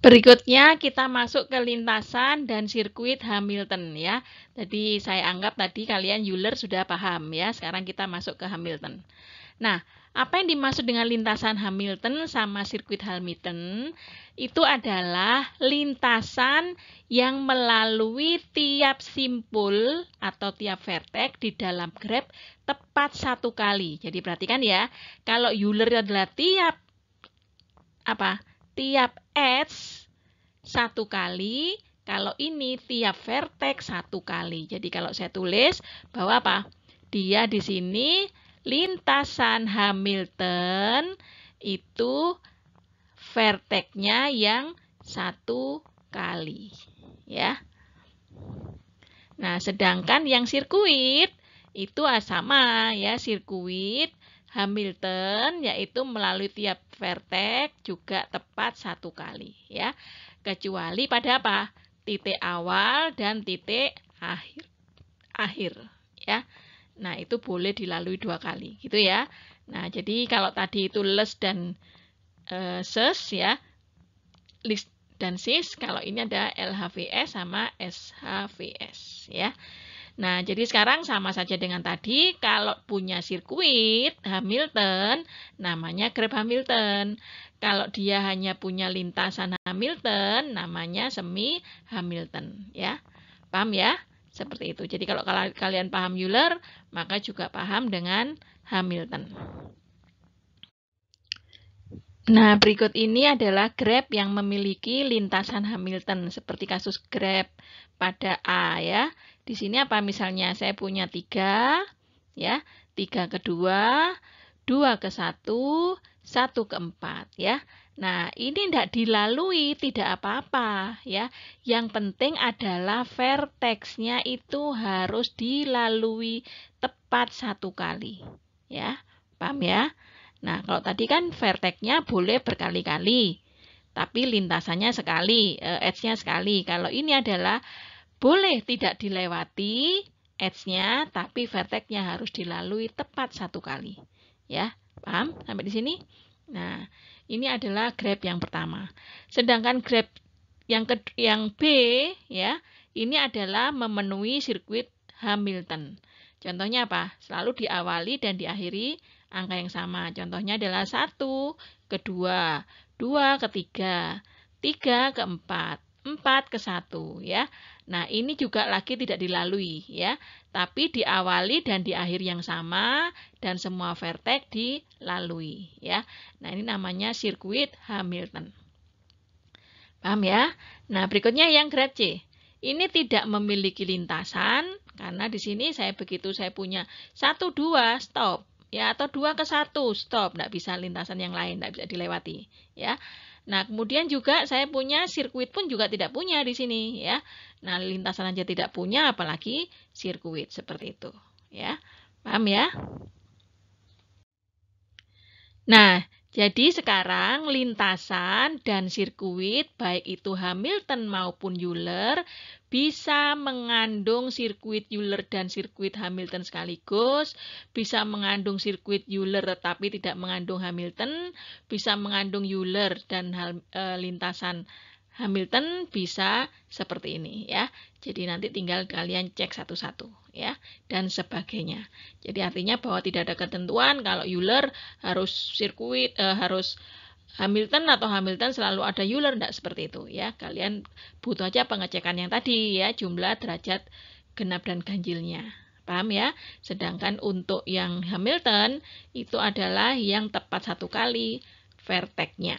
Berikutnya kita masuk ke lintasan dan sirkuit Hamilton ya. Jadi saya anggap tadi kalian Euler sudah paham ya. Sekarang kita masuk ke Hamilton. Nah, apa yang dimaksud dengan lintasan Hamilton sama sirkuit Hamilton? Itu adalah lintasan yang melalui tiap simpul atau tiap vertex di dalam graf tepat 1 kali. Jadi perhatikan ya, kalau Euler adalah tiap edge 1 kali, kalau ini tiap vertex 1 kali. Jadi kalau saya tulis bahwa apa? Dia di sini lintasan Hamilton itu vertexnya yang 1 kali, ya. Nah, sedangkan yang sirkuit itu sama ya, sirkuit Hamilton yaitu melalui tiap vertex juga tepat 1 kali ya. Kecuali pada apa? Titik awal dan titik akhir ya. Nah, itu boleh dilalui 2 kali gitu ya. Nah, jadi kalau tadi itu les dan ses ya. List dan sis, kalau ini ada LHVS sama SHVS ya. Nah, jadi sekarang sama saja dengan tadi, kalau punya sirkuit Hamilton, namanya graf Hamilton. Kalau dia hanya punya lintasan Hamilton, namanya semi Hamilton. Ya, paham ya? Seperti itu. Jadi kalau kalian paham Euler, maka juga paham dengan Hamilton. Nah, berikut ini adalah graf yang memiliki lintasan Hamilton, seperti kasus graf pada A ya. Di sini apa misalnya saya punya 3 ya, 3 ke 2, 2 ke 1, 1 ke 4 ya. Nah, ini tidak dilalui, tidak apa-apa ya. Yang penting adalah vertexnya itu harus dilalui tepat 1 kali ya. Paham ya? Nah, kalau tadi kan vertexnya boleh berkali-kali, tapi lintasannya sekali, edge-nya sekali. Kalau ini adalah boleh tidak dilewati edge-nya, tapi vertexnya harus dilalui tepat 1 kali. Ya, paham sampai di sini? Nah, ini adalah graf yang pertama. Sedangkan graf yang B, ya, ini adalah memenuhi sirkuit Hamilton. Contohnya apa? Selalu diawali dan diakhiri angka yang sama. Contohnya adalah 1 ke 2, 2 ke 3, 3 ke 4, 4 ke 1 ya. Nah, ini juga lagi tidak dilalui ya, tapi diawali dan di akhir yang sama dan semua vertex dilalui ya. Nah, ini namanya sirkuit Hamilton. Paham ya? Nah, berikutnya yang graf C. Ini tidak memiliki lintasan karena di sini saya punya 1 2 stop ya, atau 2 ke 1 stop, tidak bisa lintasan yang lain, tidak bisa dilewati ya. Nah, kemudian juga saya punya sirkuit pun juga tidak punya di sini ya. Nah, lintasan aja tidak punya apalagi sirkuit seperti itu ya. Paham ya? Nah, jadi sekarang lintasan dan sirkuit baik itu Hamilton maupun Euler bisa mengandung sirkuit Euler dan sirkuit Hamilton sekaligus, bisa mengandung sirkuit Euler tetapi tidak mengandung Hamilton, bisa mengandung Euler dan lintasan Hamilton, bisa seperti ini ya. Jadi nanti tinggal kalian cek satu-satu ya, dan sebagainya. Jadi artinya bahwa tidak ada ketentuan kalau Euler harus sirkuit, harus Hamilton atau Hamilton selalu ada Euler, tidak seperti itu ya. Kalian butuh aja pengecekan yang tadi ya, jumlah derajat genap dan ganjilnya. Paham ya? Sedangkan untuk yang Hamilton itu adalah yang tepat satu kali verteknya.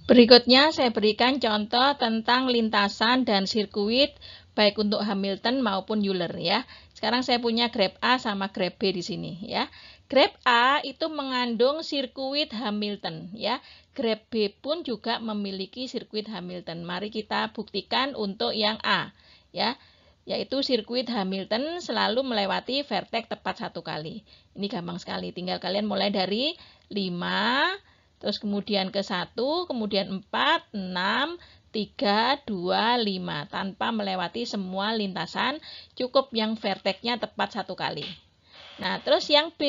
Berikutnya saya berikan contoh tentang lintasan dan sirkuit baik untuk Hamilton maupun Euler ya. Sekarang saya punya graf A sama graf B di sini ya. Graf A itu mengandung sirkuit Hamilton ya. Graf B pun juga memiliki sirkuit Hamilton. Mari kita buktikan untuk yang A ya. Yaitu sirkuit Hamilton selalu melewati vertek tepat satu kali. Ini gampang sekali. Tinggal kalian mulai dari 5 terus kemudian ke 1, kemudian 4, 6, 3, 2, 5. Tanpa melewati semua lintasan, cukup yang verteknya tepat satu kali. Nah, terus yang B,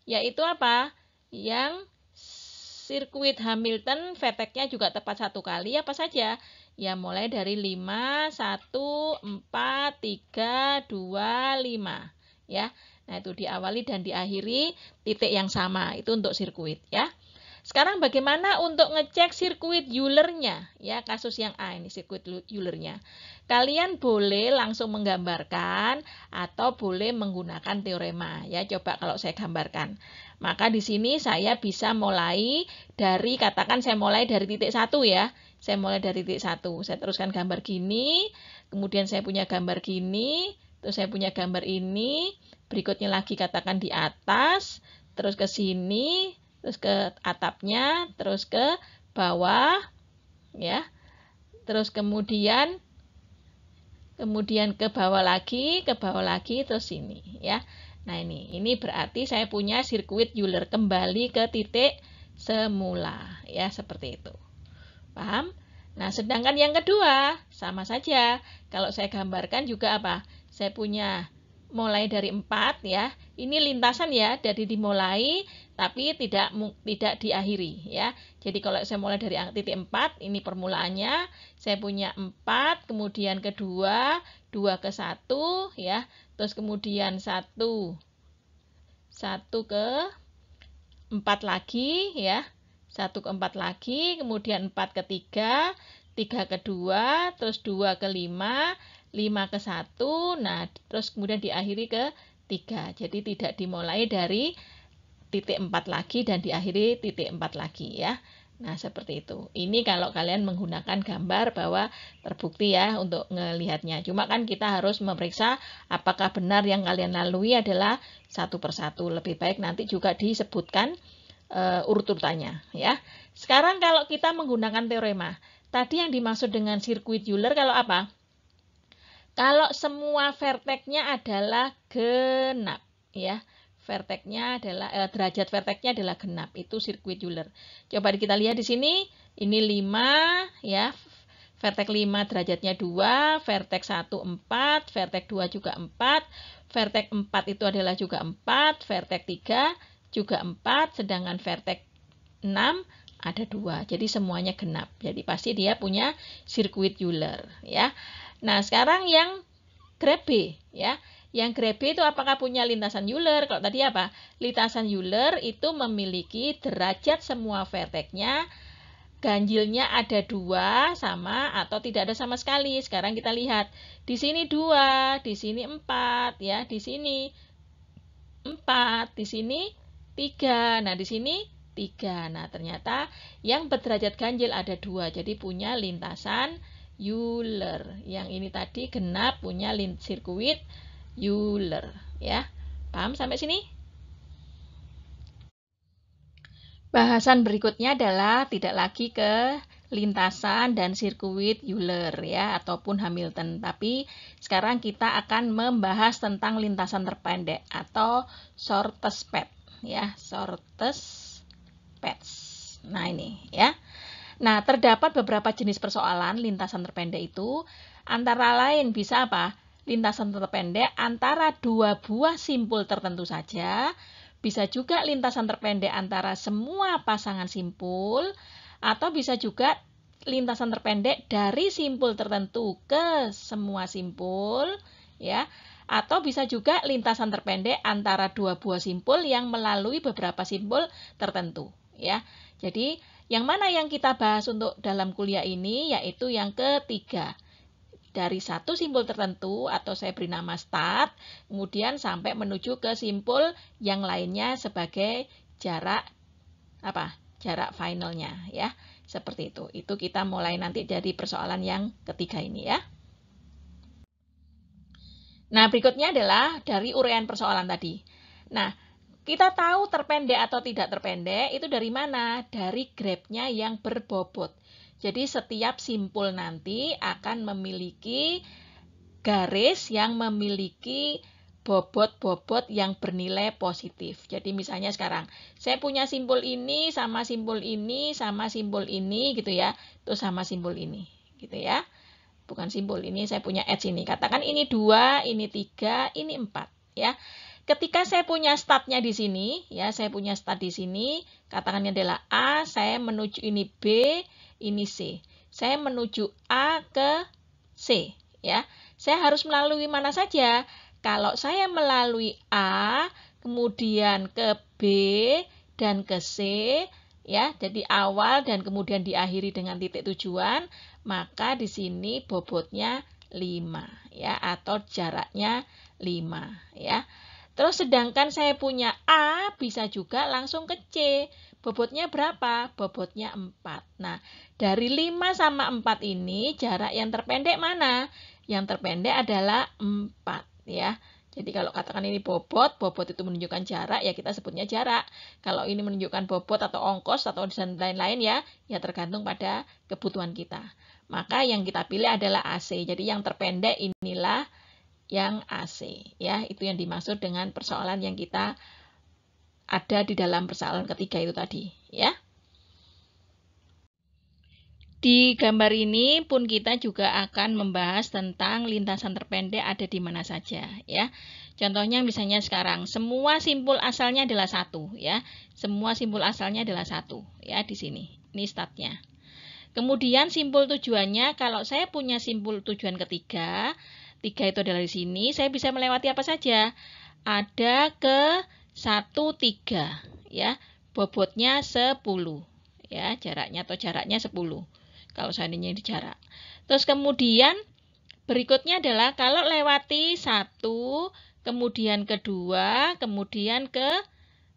yaitu apa? Yang sirkuit Hamilton verteknya juga tepat satu kali, apa saja? Ya, mulai dari 5, 1, 4, 3, 2, 5. Ya, nah itu diawali dan diakhiri titik yang sama. Itu untuk sirkuit, ya. Sekarang bagaimana untuk ngecek sirkuit Euler-nya? Ya, kasus yang A ini sirkuit Euler-nya. Kalian boleh langsung menggambarkan atau boleh menggunakan teorema. Ya, coba kalau saya gambarkan. Maka di sini saya bisa mulai dari, katakan saya mulai dari titik 1 ya. Saya mulai dari titik 1. Saya teruskan gambar gini, kemudian saya punya gambar gini, terus saya punya gambar ini, berikutnya lagi katakan di atas, terus ke sini, terus ke atapnya, terus ke bawah, ya, terus kemudian ke bawah lagi, terus sini, ya. Nah ini berarti saya punya sirkuit Euler kembali ke titik semula, ya seperti itu. Paham? Nah sedangkan yang kedua sama saja. Kalau saya gambarkan juga apa? Saya punya mulai dari 4 ya. Ini lintasan ya, dari dimulai tapi tidak diakhiri ya. Jadi kalau saya mulai dari titik 4, ini permulaannya. Saya punya 4, kemudian kedua, 2 ke 1 ya. Terus kemudian 1 ke 4 lagi ya. 1 ke 4 lagi, kemudian 4 ke 3, 3 ke 2, terus 2 ke 5, 5 ke 1, nah terus kemudian diakhiri ke 3. Jadi tidak dimulai dari titik 4 lagi dan diakhiri titik 4 lagi ya. Nah seperti itu. Ini kalau kalian menggunakan gambar bahwa terbukti ya untuk melihatnya. Cuma kan kita harus memeriksa apakah benar yang kalian lalui adalah satu persatu. Lebih baik nanti juga disebutkan urut-urutannya ya. Sekarang kalau kita menggunakan teorema, tadi yang dimaksud dengan sirkuit Euler kalau apa? Kalau semua verteknya adalah genap ya. Verteknya adalah derajat verteknya adalah genap, itu sirkuit Euler. Coba kita lihat di sini, ini 5 ya. Vertek 5 derajatnya 2, vertek 1 4, vertek 2 juga 4, vertek 4 itu adalah juga 4, vertek 3 juga 4, sedangkan vertek 6 ada 2. Jadi semuanya genap. Jadi pasti dia punya sirkuit Euler ya. Nah, sekarang yang graf B ya. Yang graf B itu apakah punya lintasan Euler? Kalau tadi apa? Lintasan Euler itu memiliki derajat semua verteknya, ganjilnya ada 2 sama atau tidak ada sama sekali. Sekarang kita lihat. Di sini 2, di sini 4 ya, di sini 4, di sini 3. Nah, di sini 3. Nah, ternyata yang berderajat ganjil ada 2. Jadi punya lintasan Euler. Yang ini tadi genap punya sirkuit Euler. Ya, paham sampai sini? Bahasan berikutnya adalah tidak lagi ke lintasan dan sirkuit Euler ya ataupun Hamilton, tapi sekarang kita akan membahas tentang lintasan terpendek atau shortest path ya, shortest paths. Nah, ini ya. Nah, terdapat beberapa jenis persoalan lintasan terpendek itu, antara lain bisa apa? Lintasan terpendek antara dua buah simpul tertentu saja, bisa juga lintasan terpendek antara semua pasangan simpul, atau bisa juga lintasan terpendek dari simpul tertentu ke semua simpul, ya. Atau bisa juga lintasan terpendek antara dua buah simpul yang melalui beberapa simpul tertentu, ya. Jadi, yang mana yang kita bahas untuk dalam kuliah ini yaitu yang ketiga. dari satu simpul tertentu atau saya beri nama start, kemudian sampai menuju ke simpul yang lainnya sebagai jarak jarak finalnya ya. Seperti itu. Itu kita mulai nanti dari persoalan yang ketiga ini ya. Nah, berikutnya adalah dari uraian persoalan tadi. Nah, kita tahu terpendek atau tidak terpendek itu dari mana? Dari grafnya yang berbobot. Jadi setiap simpul nanti akan memiliki garis yang memiliki bobot-bobot yang bernilai positif. Jadi misalnya sekarang, saya punya simpul ini sama simpul ini sama simpul ini gitu ya. Itu sama simpul ini gitu ya. Bukan simpul, ini saya punya edge ini. Katakan ini 2, ini 3, ini 4 ya. Ketika saya punya startnya di sini, ya saya punya start di sini, katakan ini adalah A, saya menuju ini B, ini C. Saya menuju A ke C ya. Saya harus melalui mana saja? Kalau saya melalui A, kemudian ke B dan ke C, ya, jadi awal dan kemudian diakhiri dengan titik tujuan, maka di sini bobotnya 5 ya, atau jaraknya 5 ya. Terus sedangkan saya punya A, bisa juga langsung ke C. Bobotnya berapa? Bobotnya 4. Nah, dari 5 sama 4 ini jarak yang terpendek mana? Yang terpendek adalah 4 ya. Jadi kalau katakan ini bobot itu menunjukkan jarak, ya kita sebutnya jarak. Kalau ini menunjukkan bobot atau ongkos atau lain-lain ya tergantung pada kebutuhan kita. Maka yang kita pilih adalah AC. Jadi yang terpendek inilah yang AC ya. Itu yang dimaksud dengan persoalan yang kita ada di dalam persoalan ketiga itu tadi ya. Di gambar ini pun kita juga akan membahas tentang lintasan terpendek ada di mana saja ya. Contohnya misalnya sekarang semua simpul asalnya adalah 1 ya. Semua simpul asalnya adalah 1 ya di sini. Ini startnya. Kemudian simpul tujuannya, kalau saya punya simpul tujuan ketiga, 3 itu adalah di sini, saya bisa melewati apa saja? Ada ke 1, 3 ya. Bobotnya 10 ya, jaraknya 10 kalau seandainya di jarak. Terus kemudian berikutnya adalah kalau lewati 1, kemudian kedua, kemudian ke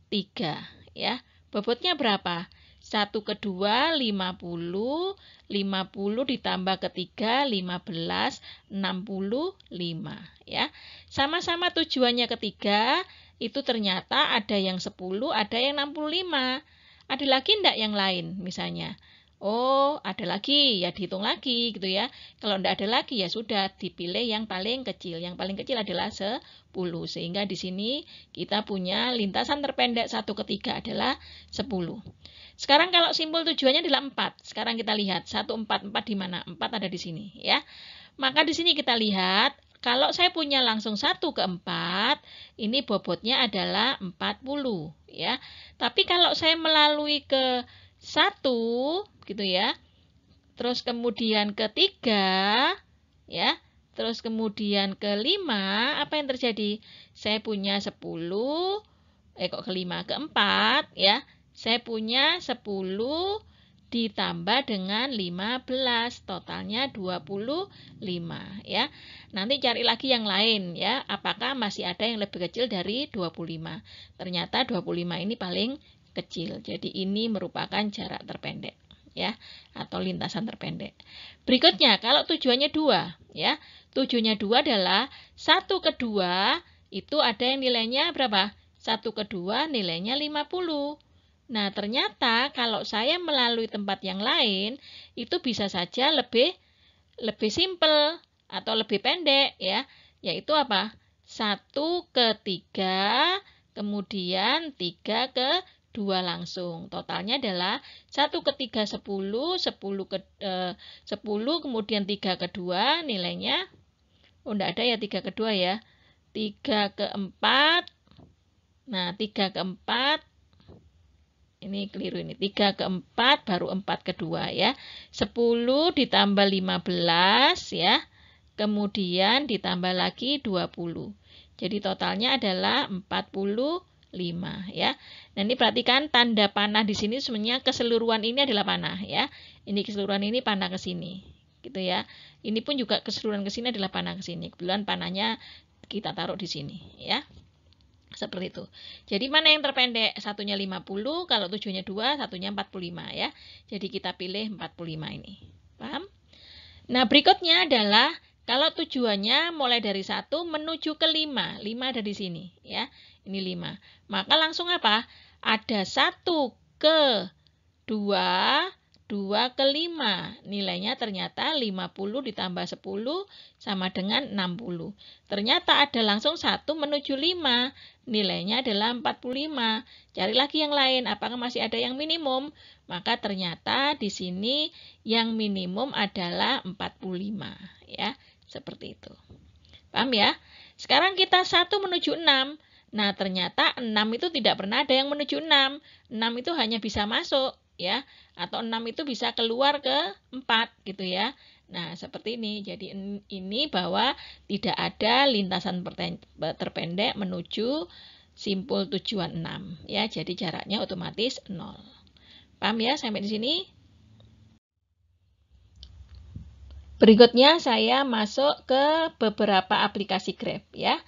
3 ya. Bobotnya berapa? 1 kedua 50, 50 ditambah ketiga 15, 65 ya. Sama-sama tujuannya ketiga, itu ternyata ada yang 10, ada yang 65. Ada lagi enggak yang lain misalnya? Oh, ada lagi, ya dihitung lagi gitu ya. Kalau enggak ada lagi ya sudah dipilih yang paling kecil. Yang paling kecil adalah 10. Sehingga di sini kita punya lintasan terpendek 1 ke 3 adalah 10. Sekarang kalau simpul tujuannya adalah 4. Sekarang kita lihat 1, 4, 4 di mana? 4 ada di sini ya. Maka di sini kita lihat kalau saya punya langsung 1 ke 4, ini bobotnya adalah 40 ya. Tapi kalau saya melalui ke 1 gitu ya. Terus kemudian ke 3 ya. Terus kemudian ke 5, apa yang terjadi? Saya punya 10 kok ke 5 ke 4 ya. Saya punya 10 ditambah dengan 15, totalnya 25 ya. Nanti cari lagi yang lain ya, apakah masih ada yang lebih kecil dari 25. Ternyata 25 ini paling kecil. Jadi ini merupakan jarak terpendek ya, atau lintasan terpendek. Berikutnya kalau tujuannya 2 ya. Tujuannya 2 adalah 1 ke 2 itu ada yang nilainya berapa? 1 ke 2 nilainya 50. Nah, ternyata kalau saya melalui tempat yang lain, itu bisa saja lebih simpel atau lebih pendek ya. Yaitu apa? 1 ke 3, kemudian 3 ke 2 langsung. Totalnya adalah 1 ke 3 10, 10 ke 10, kemudian 3 ke 2 nilainya enggak ada ya 3 ke 2 ya. 3 ke 4. Nah, 3 ke 4 ini keliru ini. 3 ke 4 baru 4 ke 2 ya. 10 ditambah 15 ya. Kemudian ditambah lagi 20. Jadi totalnya adalah 45 ya. Nah, ini perhatikan tanda panah di sini sebenarnya keseluruhan ini adalah panah ya. Ini keseluruhan ini panah ke sini. gitu ya. Ini pun juga keseluruhan ke sini adalah panah ke sini. Kebetulan panahnya kita taruh di sini ya. Seperti itu. Jadi mana yang terpendek? Satunya 50, kalau tujuannya 2, satunya 45 ya. Jadi kita pilih 45 ini. Paham? Nah, berikutnya adalah kalau tujuannya mulai dari 1 menuju ke 5. 5 ada di sini ya. Ini 5. Maka langsung apa? Ada 1 ke 2, 2 ke 5. Nilainya ternyata 50 ditambah 10 sama dengan 60. Ternyata ada langsung 1 menuju 5. Nilainya adalah 45. Cari lagi yang lain. Apakah masih ada yang minimum? Maka ternyata di sini yang minimum adalah 45. Ya, seperti itu. Paham ya? Sekarang kita 1 menuju 6. Nah, ternyata 6 itu tidak pernah ada yang menuju 6. 6 itu hanya bisa masuk ya, atau 6 itu bisa keluar ke 4 gitu ya. Nah, seperti ini. Jadi ini bahwa tidak ada lintasan terpendek menuju simpul tujuan 6 ya. Jadi jaraknya otomatis 0. Paham ya sampai di sini? Berikutnya saya masuk ke beberapa aplikasi Grab ya.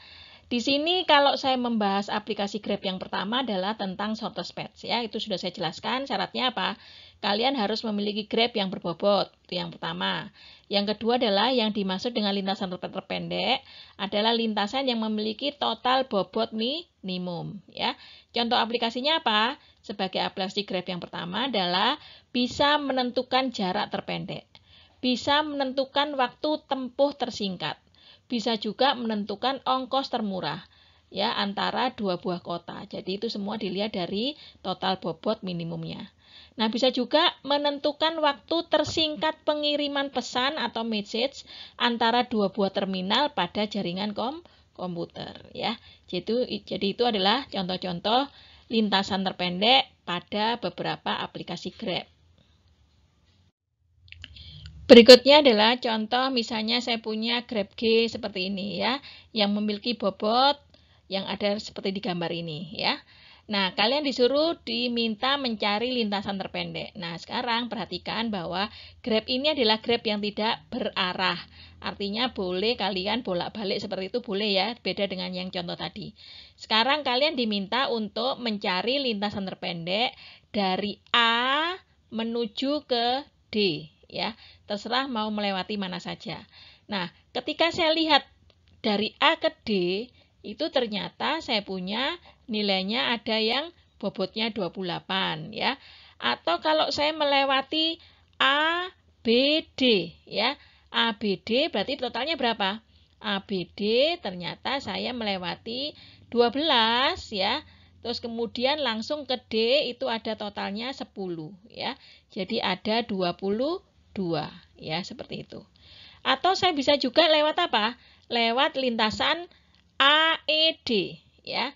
Di sini kalau saya membahas aplikasi Grab yang pertama adalah tentang shortest path ya. Itu sudah saya jelaskan. Syaratnya apa? Kalian harus memiliki Grab yang berbobot. Itu yang pertama. Yang kedua adalah yang dimaksud dengan lintasan terpendek adalah lintasan yang memiliki total bobot minimum ya. Contoh aplikasinya apa? Sebagai aplikasi Grab yang pertama adalah bisa menentukan jarak terpendek. Bisa menentukan waktu tempuh tersingkat. Bisa juga menentukan ongkos termurah ya antara dua buah kota. Jadi itu semua dilihat dari total bobot minimumnya. Nah, bisa juga menentukan waktu tersingkat pengiriman pesan atau message antara dua buah terminal pada jaringan komputer ya. Jadi itu adalah contoh-contoh lintasan terpendek pada beberapa aplikasi Grab. Berikutnya adalah contoh misalnya saya punya GrabG seperti ini ya, yang memiliki bobot yang ada seperti di gambar ini ya. Nah, kalian disuruh diminta mencari lintasan terpendek. Nah, sekarang perhatikan bahwa Grab ini adalah Grab yang tidak berarah. Artinya boleh kalian bolak-balik seperti itu boleh ya, beda dengan yang contoh tadi. Sekarang kalian diminta untuk mencari lintasan terpendek dari A menuju ke D ya. Terserah mau melewati mana saja. Nah, ketika saya lihat dari A ke D, itu ternyata saya punya nilainya ada yang bobotnya 28 ya. Atau kalau saya melewati A, B, D ya. A, B, D berarti totalnya berapa? A, B, D ternyata saya melewati 12 ya. Terus kemudian langsung ke D itu ada totalnya 10 ya. Jadi ada 22 ya, seperti itu. Atau saya bisa juga lewat apa? Lewat lintasan AED ya.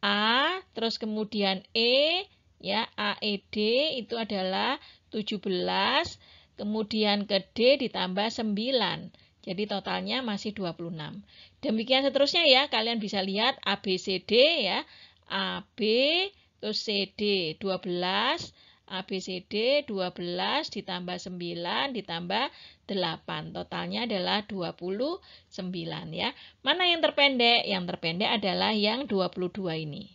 A terus kemudian E ya, AED itu adalah 17, kemudian ke D ditambah 9. Jadi totalnya masih 26. Demikian seterusnya ya, kalian bisa lihat ABCD ya. AB terus CD 12, ABCD 12 ditambah 9 ditambah 8. Totalnya adalah 29 ya. Mana yang terpendek? Yang terpendek adalah yang 22 ini.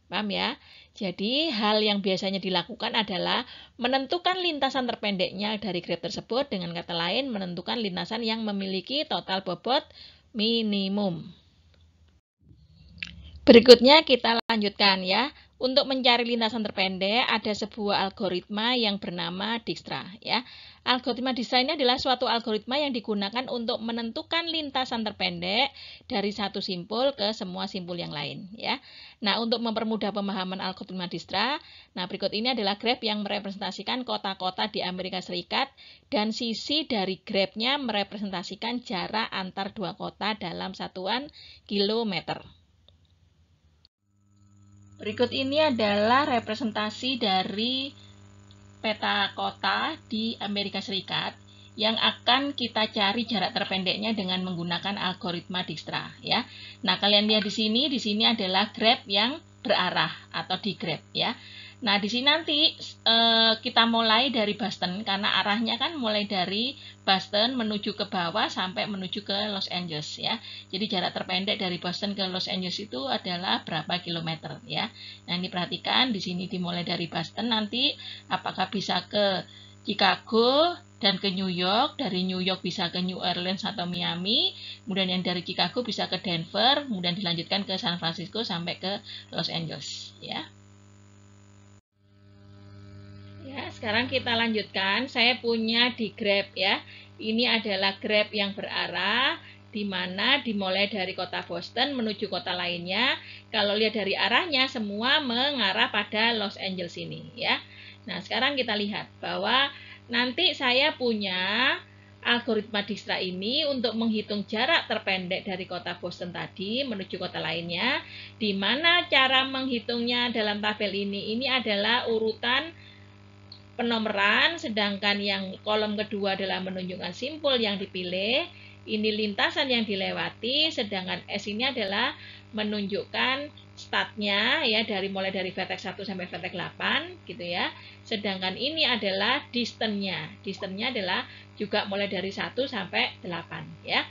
Paham ya? Jadi hal yang biasanya dilakukan adalah menentukan lintasan terpendeknya dari Grab tersebut. Dengan kata lain menentukan lintasan yang memiliki total bobot minimum. Berikutnya kita lanjutkan ya. Untuk mencari lintasan terpendek ada sebuah algoritma yang bernama Dijkstra ya. Algoritma Dijkstra ini adalah suatu algoritma yang digunakan untuk menentukan lintasan terpendek dari satu simpul ke semua simpul yang lain ya. Nah, untuk mempermudah pemahaman algoritma Dijkstra, nah berikut ini adalah graf yang merepresentasikan kota-kota di Amerika Serikat dan sisi dari grafnya merepresentasikan jarak antar dua kota dalam satuan kilometer. Berikut ini adalah representasi dari peta kota di Amerika Serikat yang akan kita cari jarak terpendeknya dengan menggunakan algoritma Dijkstra ya. Nah, kalian lihat di sini adalah graf yang berarah atau digraf ya. Nah, di sini nanti kita mulai dari Boston karena arahnya kan mulai dari Boston menuju ke bawah sampai menuju ke Los Angeles ya. Jadi jarak terpendek dari Boston ke Los Angeles itu adalah berapa kilometer ya. Nah, ini perhatikan di sini dimulai dari Boston, nanti apakah bisa ke Chicago dan ke New York, dari New York bisa ke New Orleans atau Miami, kemudian yang dari Chicago bisa ke Denver, kemudian dilanjutkan ke San Francisco sampai ke Los Angeles ya. Ya, sekarang kita lanjutkan. Saya punya di Grab ya. Ini adalah Grab yang berarah, di mana dimulai dari kota Boston menuju kota lainnya. Kalau lihat dari arahnya, semua mengarah pada Los Angeles ini ya. Nah, sekarang kita lihat bahwa nanti saya punya algoritma Dijkstra ini untuk menghitung jarak terpendek dari kota Boston tadi menuju kota lainnya. Di mana cara menghitungnya dalam tabel ini adalah urutan penomoran, sedangkan yang kolom kedua adalah menunjukkan simpul yang dipilih. Ini lintasan yang dilewati, sedangkan S ini adalah menunjukkan startnya ya, mulai dari vertex 1 sampai vertex 8 gitu ya. Sedangkan ini adalah distance-nya. Distance-nya adalah juga mulai dari 1 sampai 8 ya.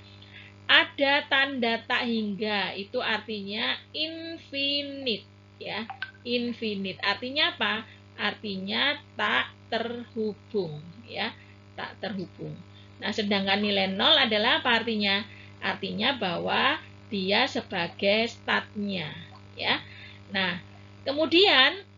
Ada tanda tak hingga, itu artinya infinite ya. Infinite artinya apa? Artinya tak terhubung ya, tak terhubung. Nah, sedangkan nilai 0 adalah apa artinya? Artinya bahwa dia sebagai startnya ya. Nah, kemudian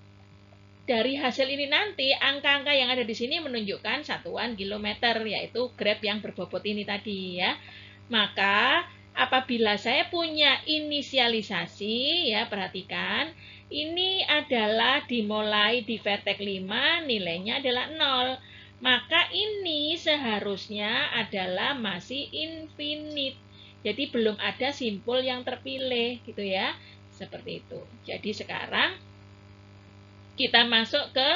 dari hasil ini nanti angka-angka yang ada di sini menunjukkan satuan kilometer, yaitu grab yang berbobot ini tadi ya. Maka apabila saya punya inisialisasi ya, perhatikan ini adalah dimulai di vertex 5, nilainya adalah 0. Maka ini seharusnya adalah masih infinite. Jadi belum ada simpul yang terpilih gitu ya. Seperti itu. Jadi sekarang kita masuk ke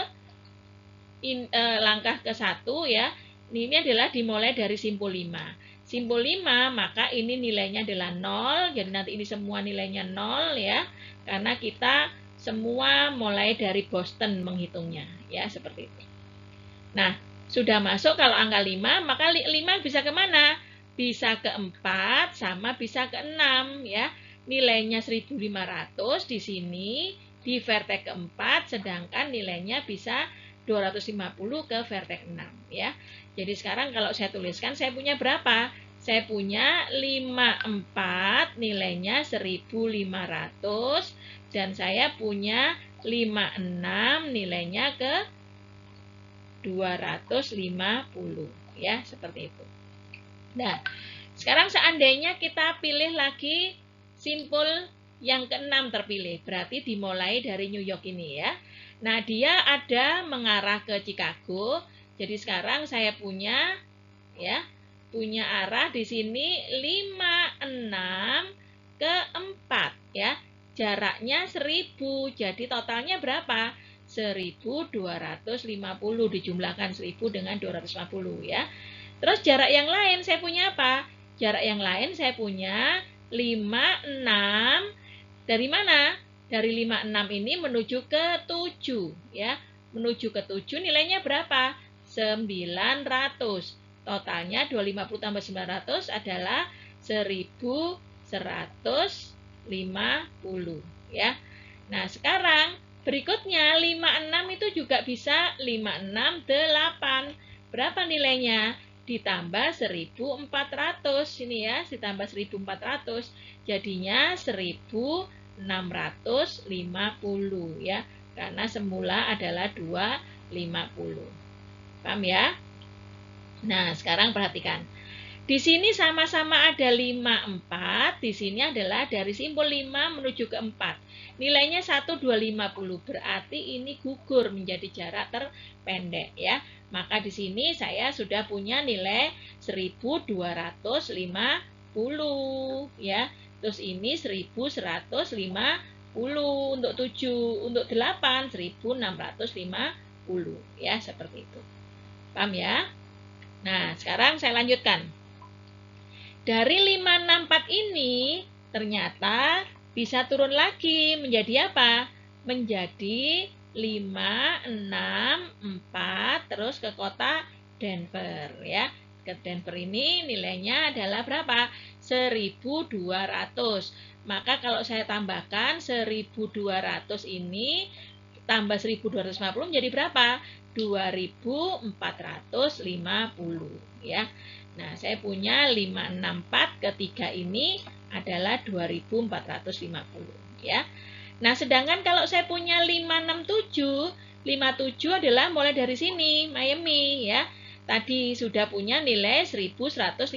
langkah ke-1 ya. Ini adalah dimulai dari simpul 5. Simpul 5, maka ini nilainya adalah 0. Jadi nanti ini semua nilainya 0 ya. Karena kita semua mulai dari Boston menghitungnya ya, seperti itu. Nah, sudah masuk kalau angka 5, maka 5 bisa kemana? Bisa ke 4 sama bisa ke 6 ya. Nilainya 1500 di sini di vertex keempat, sedangkan nilainya bisa 250 ke vertex 6 ya. Jadi sekarang kalau saya tuliskan, saya punya berapa? Saya punya 54, nilainya 1500, dan saya punya 56, nilainya ke 250 ya, seperti itu. Nah, sekarang seandainya kita pilih lagi simpul yang ke-6 terpilih, berarti dimulai dari New York ini ya. Nah, dia ada mengarah ke Chicago. Jadi sekarang saya punya ya, punya arah di sini 56 ke 4 ya. Jaraknya 1000. Jadi totalnya berapa? 1250, dijumlahkan 1000 dengan 250 ya. Terus jarak yang lain saya punya apa? Jarak yang lain saya punya 56. Dari mana? Dari 56 ini menuju ke 7 ya. Menuju ke 7 nilainya berapa? 900. Totalnya 250 tambah 900 adalah 1150 ya. Nah, sekarang berikutnya 56 itu juga bisa 568. Berapa nilainya? Ditambah 1400 ini ya, ditambah 1400 jadinya 1650 ya, karena semula adalah 250. Paham ya? Nah, sekarang perhatikan. Di sini sama-sama ada 54, di sini adalah dari simpul 5 menuju ke 4. Nilainya 1250, berarti ini gugur menjadi jarak terpendek ya. Maka di sini saya sudah punya nilai 1250 ya. Terus ini 1150 untuk 7, untuk 8 1650 ya, seperti itu. Paham ya? Nah, sekarang saya lanjutkan. Dari 564 ini ternyata bisa turun lagi menjadi apa? Menjadi 5, 6, 4, terus ke kota Denver ya. Ke Denver ini nilainya adalah berapa? 1.200. Maka kalau saya tambahkan 1.200 ini tambah 1.250 menjadi berapa? 2.450 ya. Nah, saya punya 564 ketiga ini adalah 2.450 ya. Nah, sedangkan kalau saya punya 567, 57 adalah mulai dari sini, Miami ya. Tadi sudah punya nilai 1.150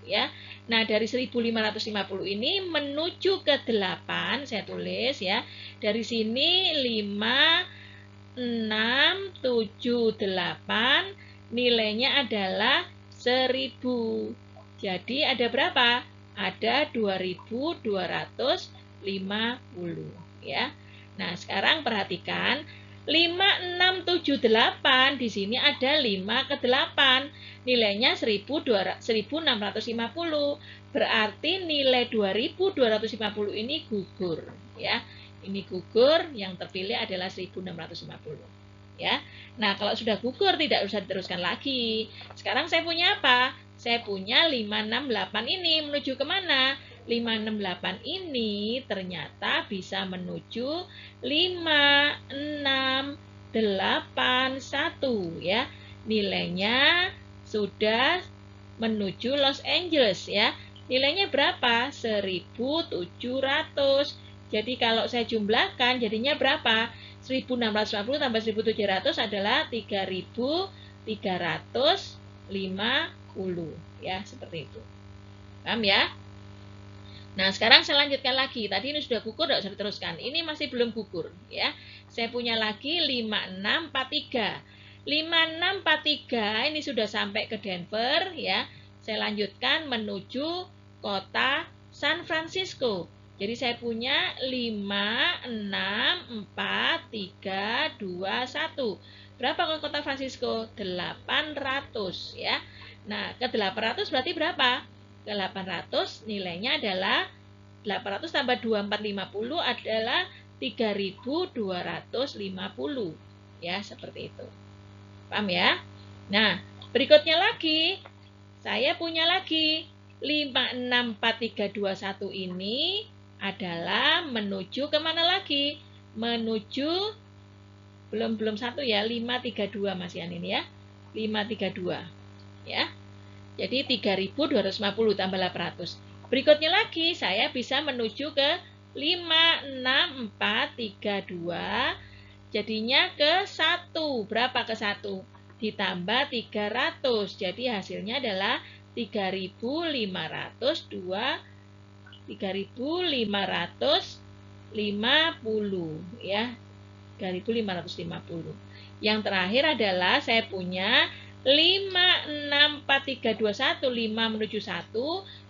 ya. Nah, dari 1.550 ini menuju ke 8, saya tulis ya. Dari sini 5, 6, 7, 8, nilainya adalah 1.000. Jadi ada berapa? Ada 2.250 ya. Nah, sekarang perhatikan 5, 6, 7, 8 di sini ada 5 ke 8. Nilainya 1.650. Berarti nilai 2.250 ini gugur ya. Ini gugur, yang terpilih adalah 1.650 ya. Nah, kalau sudah gugur tidak usah diteruskan lagi. Sekarang saya punya apa? Saya punya 568 ini menuju kemana? 568 ini ternyata bisa menuju 5, 6, 8, 1 ya. Nilainya sudah menuju Los Angeles ya. Nilainya berapa? 1.700. Jadi kalau saya jumlahkan jadinya berapa? 1.650 tambah 1.700 adalah 3.350 ya, seperti itu. Paham ya? Nah, sekarang saya lanjutkan lagi. Tadi ini sudah gugur, tidak usah diteruskan. Ini masih belum gugur ya. Saya punya lagi 5643. 5643 ini sudah sampai ke Denver ya. Saya lanjutkan menuju kota San Francisco. Jadi saya punya 5, 6, 4, 3, 2, 1. Berapa ke kota Francisco? 800 ya. Nah, ke 800 berarti berapa? Ke 800 nilainya adalah 800 tambah 2450 adalah 3.250 ya, seperti itu. Paham ya? Nah, berikutnya lagi saya punya lagi 564321 ini adalah menuju kemana lagi? Menuju belum satu ya, 532 Mas Yan ini ya. 532 ya. Jadi 3.250 tambah 800. Berikutnya lagi saya bisa menuju ke 56432. Jadinya ke 1. Berapa ke 1? Ditambah 300. Jadi hasilnya adalah 3.550 ya. 3.550. Yang terakhir adalah saya punya 564321, 5 menuju 1.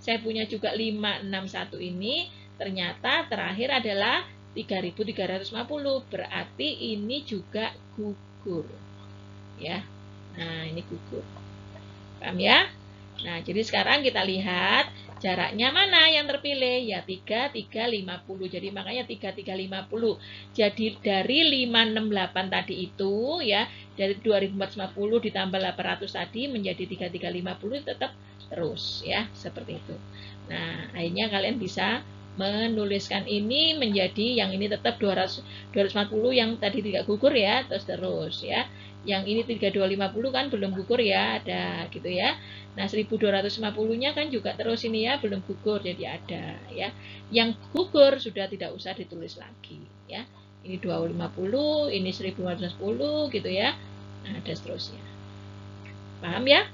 Saya punya juga 561 ini. Ternyata terakhir adalah 3.350. Berarti ini juga gugur. Ya. Nah, ini gugur. Paham ya? Nah, jadi sekarang kita lihat jaraknya mana yang terpilih? Ya 3.350. Jadi makanya 3.350. Jadi dari 568 tadi itu ya, dari 2.450 ditambah 800 tadi menjadi 3.350 tetap terus ya, seperti itu. Nah, akhirnya kalian bisa menuliskan ini menjadi yang ini tetap 250 yang tadi tidak gugur ya, terus ya. Yang ini 3250 kan belum gugur ya, ada gitu ya. Nah, 1250-nya kan juga terus ini ya, belum gugur jadi ada ya. Yang gugur sudah tidak usah ditulis lagi ya. Ini 250, ini 1510 gitu ya. Nah, ada seterusnya. Paham ya?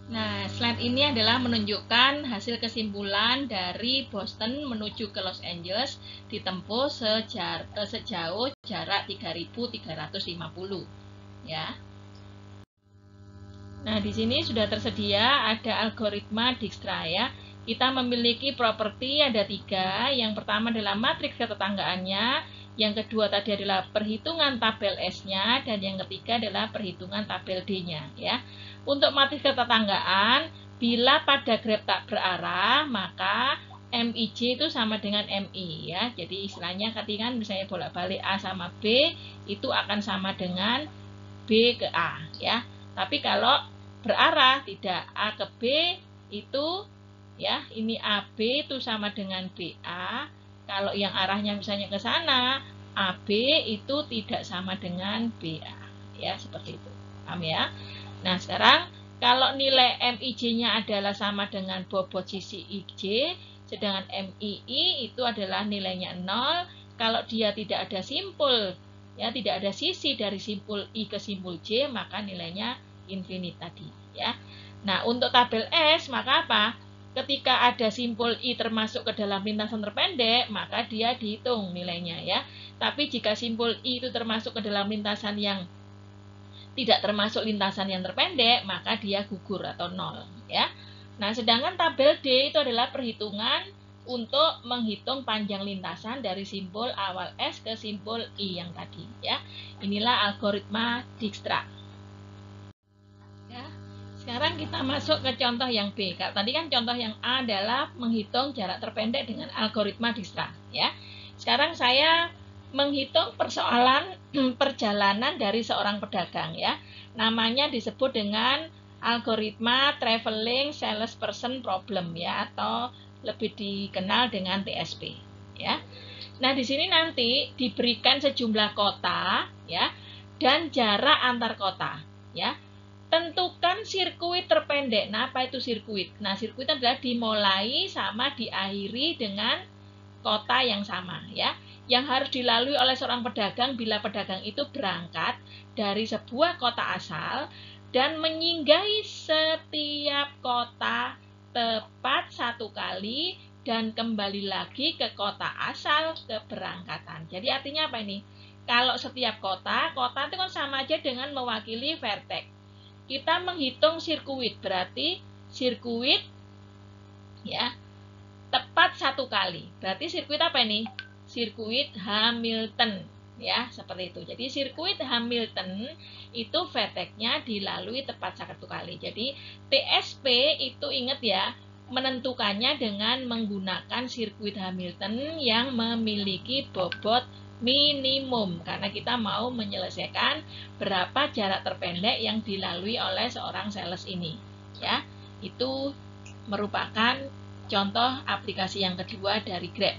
Nah, slide ini adalah menunjukkan hasil kesimpulan dari Boston menuju ke Los Angeles ditempuh sejauh jarak 3.350 ya. Nah, di sini sudah tersedia ada algoritma Dijkstra ya. Kita memiliki properti ada 3. Yang pertama adalah matriks ketetanggaannya, yang kedua tadi adalah perhitungan tabel S-nya, dan yang ketiga adalah perhitungan tabel D-nya ya. Untuk matriks ketetanggaan, bila pada graf tak berarah, maka MIJ itu sama dengan MI ya. Jadi istilahnya ketika misalnya bolak-balik A sama B itu akan sama dengan B ke A ya. Tapi kalau berarah tidak, A ke B itu ya, ini AB itu sama dengan BA. Kalau yang arahnya misalnya ke sana, AB itu tidak sama dengan BA ya, seperti itu. Paham ya? Nah, sekarang kalau nilai MIJ-nya adalah sama dengan bobot sisi IJ, sedangkan MII itu adalah nilainya 0. Kalau dia tidak ada simpul, ya tidak ada sisi dari simpul I ke simpul J, maka nilainya infinite tadi. Ya. Nah, untuk tabel S, maka apa? Ketika ada simpul I termasuk ke dalam lintasan terpendek, maka dia dihitung nilainya ya. Tapi jika simpul I itu termasuk ke dalam lintasan yang tidak termasuk lintasan yang terpendek, maka dia gugur atau 0 ya. Nah, sedangkan tabel D itu adalah perhitungan untuk menghitung panjang lintasan dari simpul awal S ke simpul I yang tadi ya. Inilah algoritma Dijkstra. Ya. Sekarang kita masuk ke contoh yang B. Tadi kan contoh yang A adalah menghitung jarak terpendek dengan algoritma Dijkstra ya. Sekarang saya menghitung persoalan perjalanan dari seorang pedagang ya. Namanya disebut dengan algoritma traveling salesperson problem ya, atau lebih dikenal dengan TSP ya. Nah, di sini nanti diberikan sejumlah kota ya dan jarak antar kota ya. Tentukan sirkuit terpendek. Nah, apa itu sirkuit? Nah, sirkuit adalah dimulai sama diakhiri dengan kota yang sama ya, yang harus dilalui oleh seorang pedagang bila pedagang itu berangkat dari sebuah kota asal dan menyinggahi setiap kota tepat satu kali dan kembali lagi ke kota asal keberangkatan. Jadi artinya apa ini? Kalau setiap kota itu kan sama aja dengan mewakili vertex. Kita menghitung sirkuit, berarti sirkuit ya tepat satu kali. Berarti sirkuit apa ini? Sirkuit Hamilton ya, seperti itu. Jadi sirkuit Hamilton itu vertex-nya dilalui tepat satu kali. Jadi TSP itu ingat ya, menentukannya dengan menggunakan sirkuit Hamilton yang memiliki bobot minimum, karena kita mau menyelesaikan berapa jarak terpendek yang dilalui oleh seorang sales ini ya. Itu merupakan contoh aplikasi yang kedua dari Grab.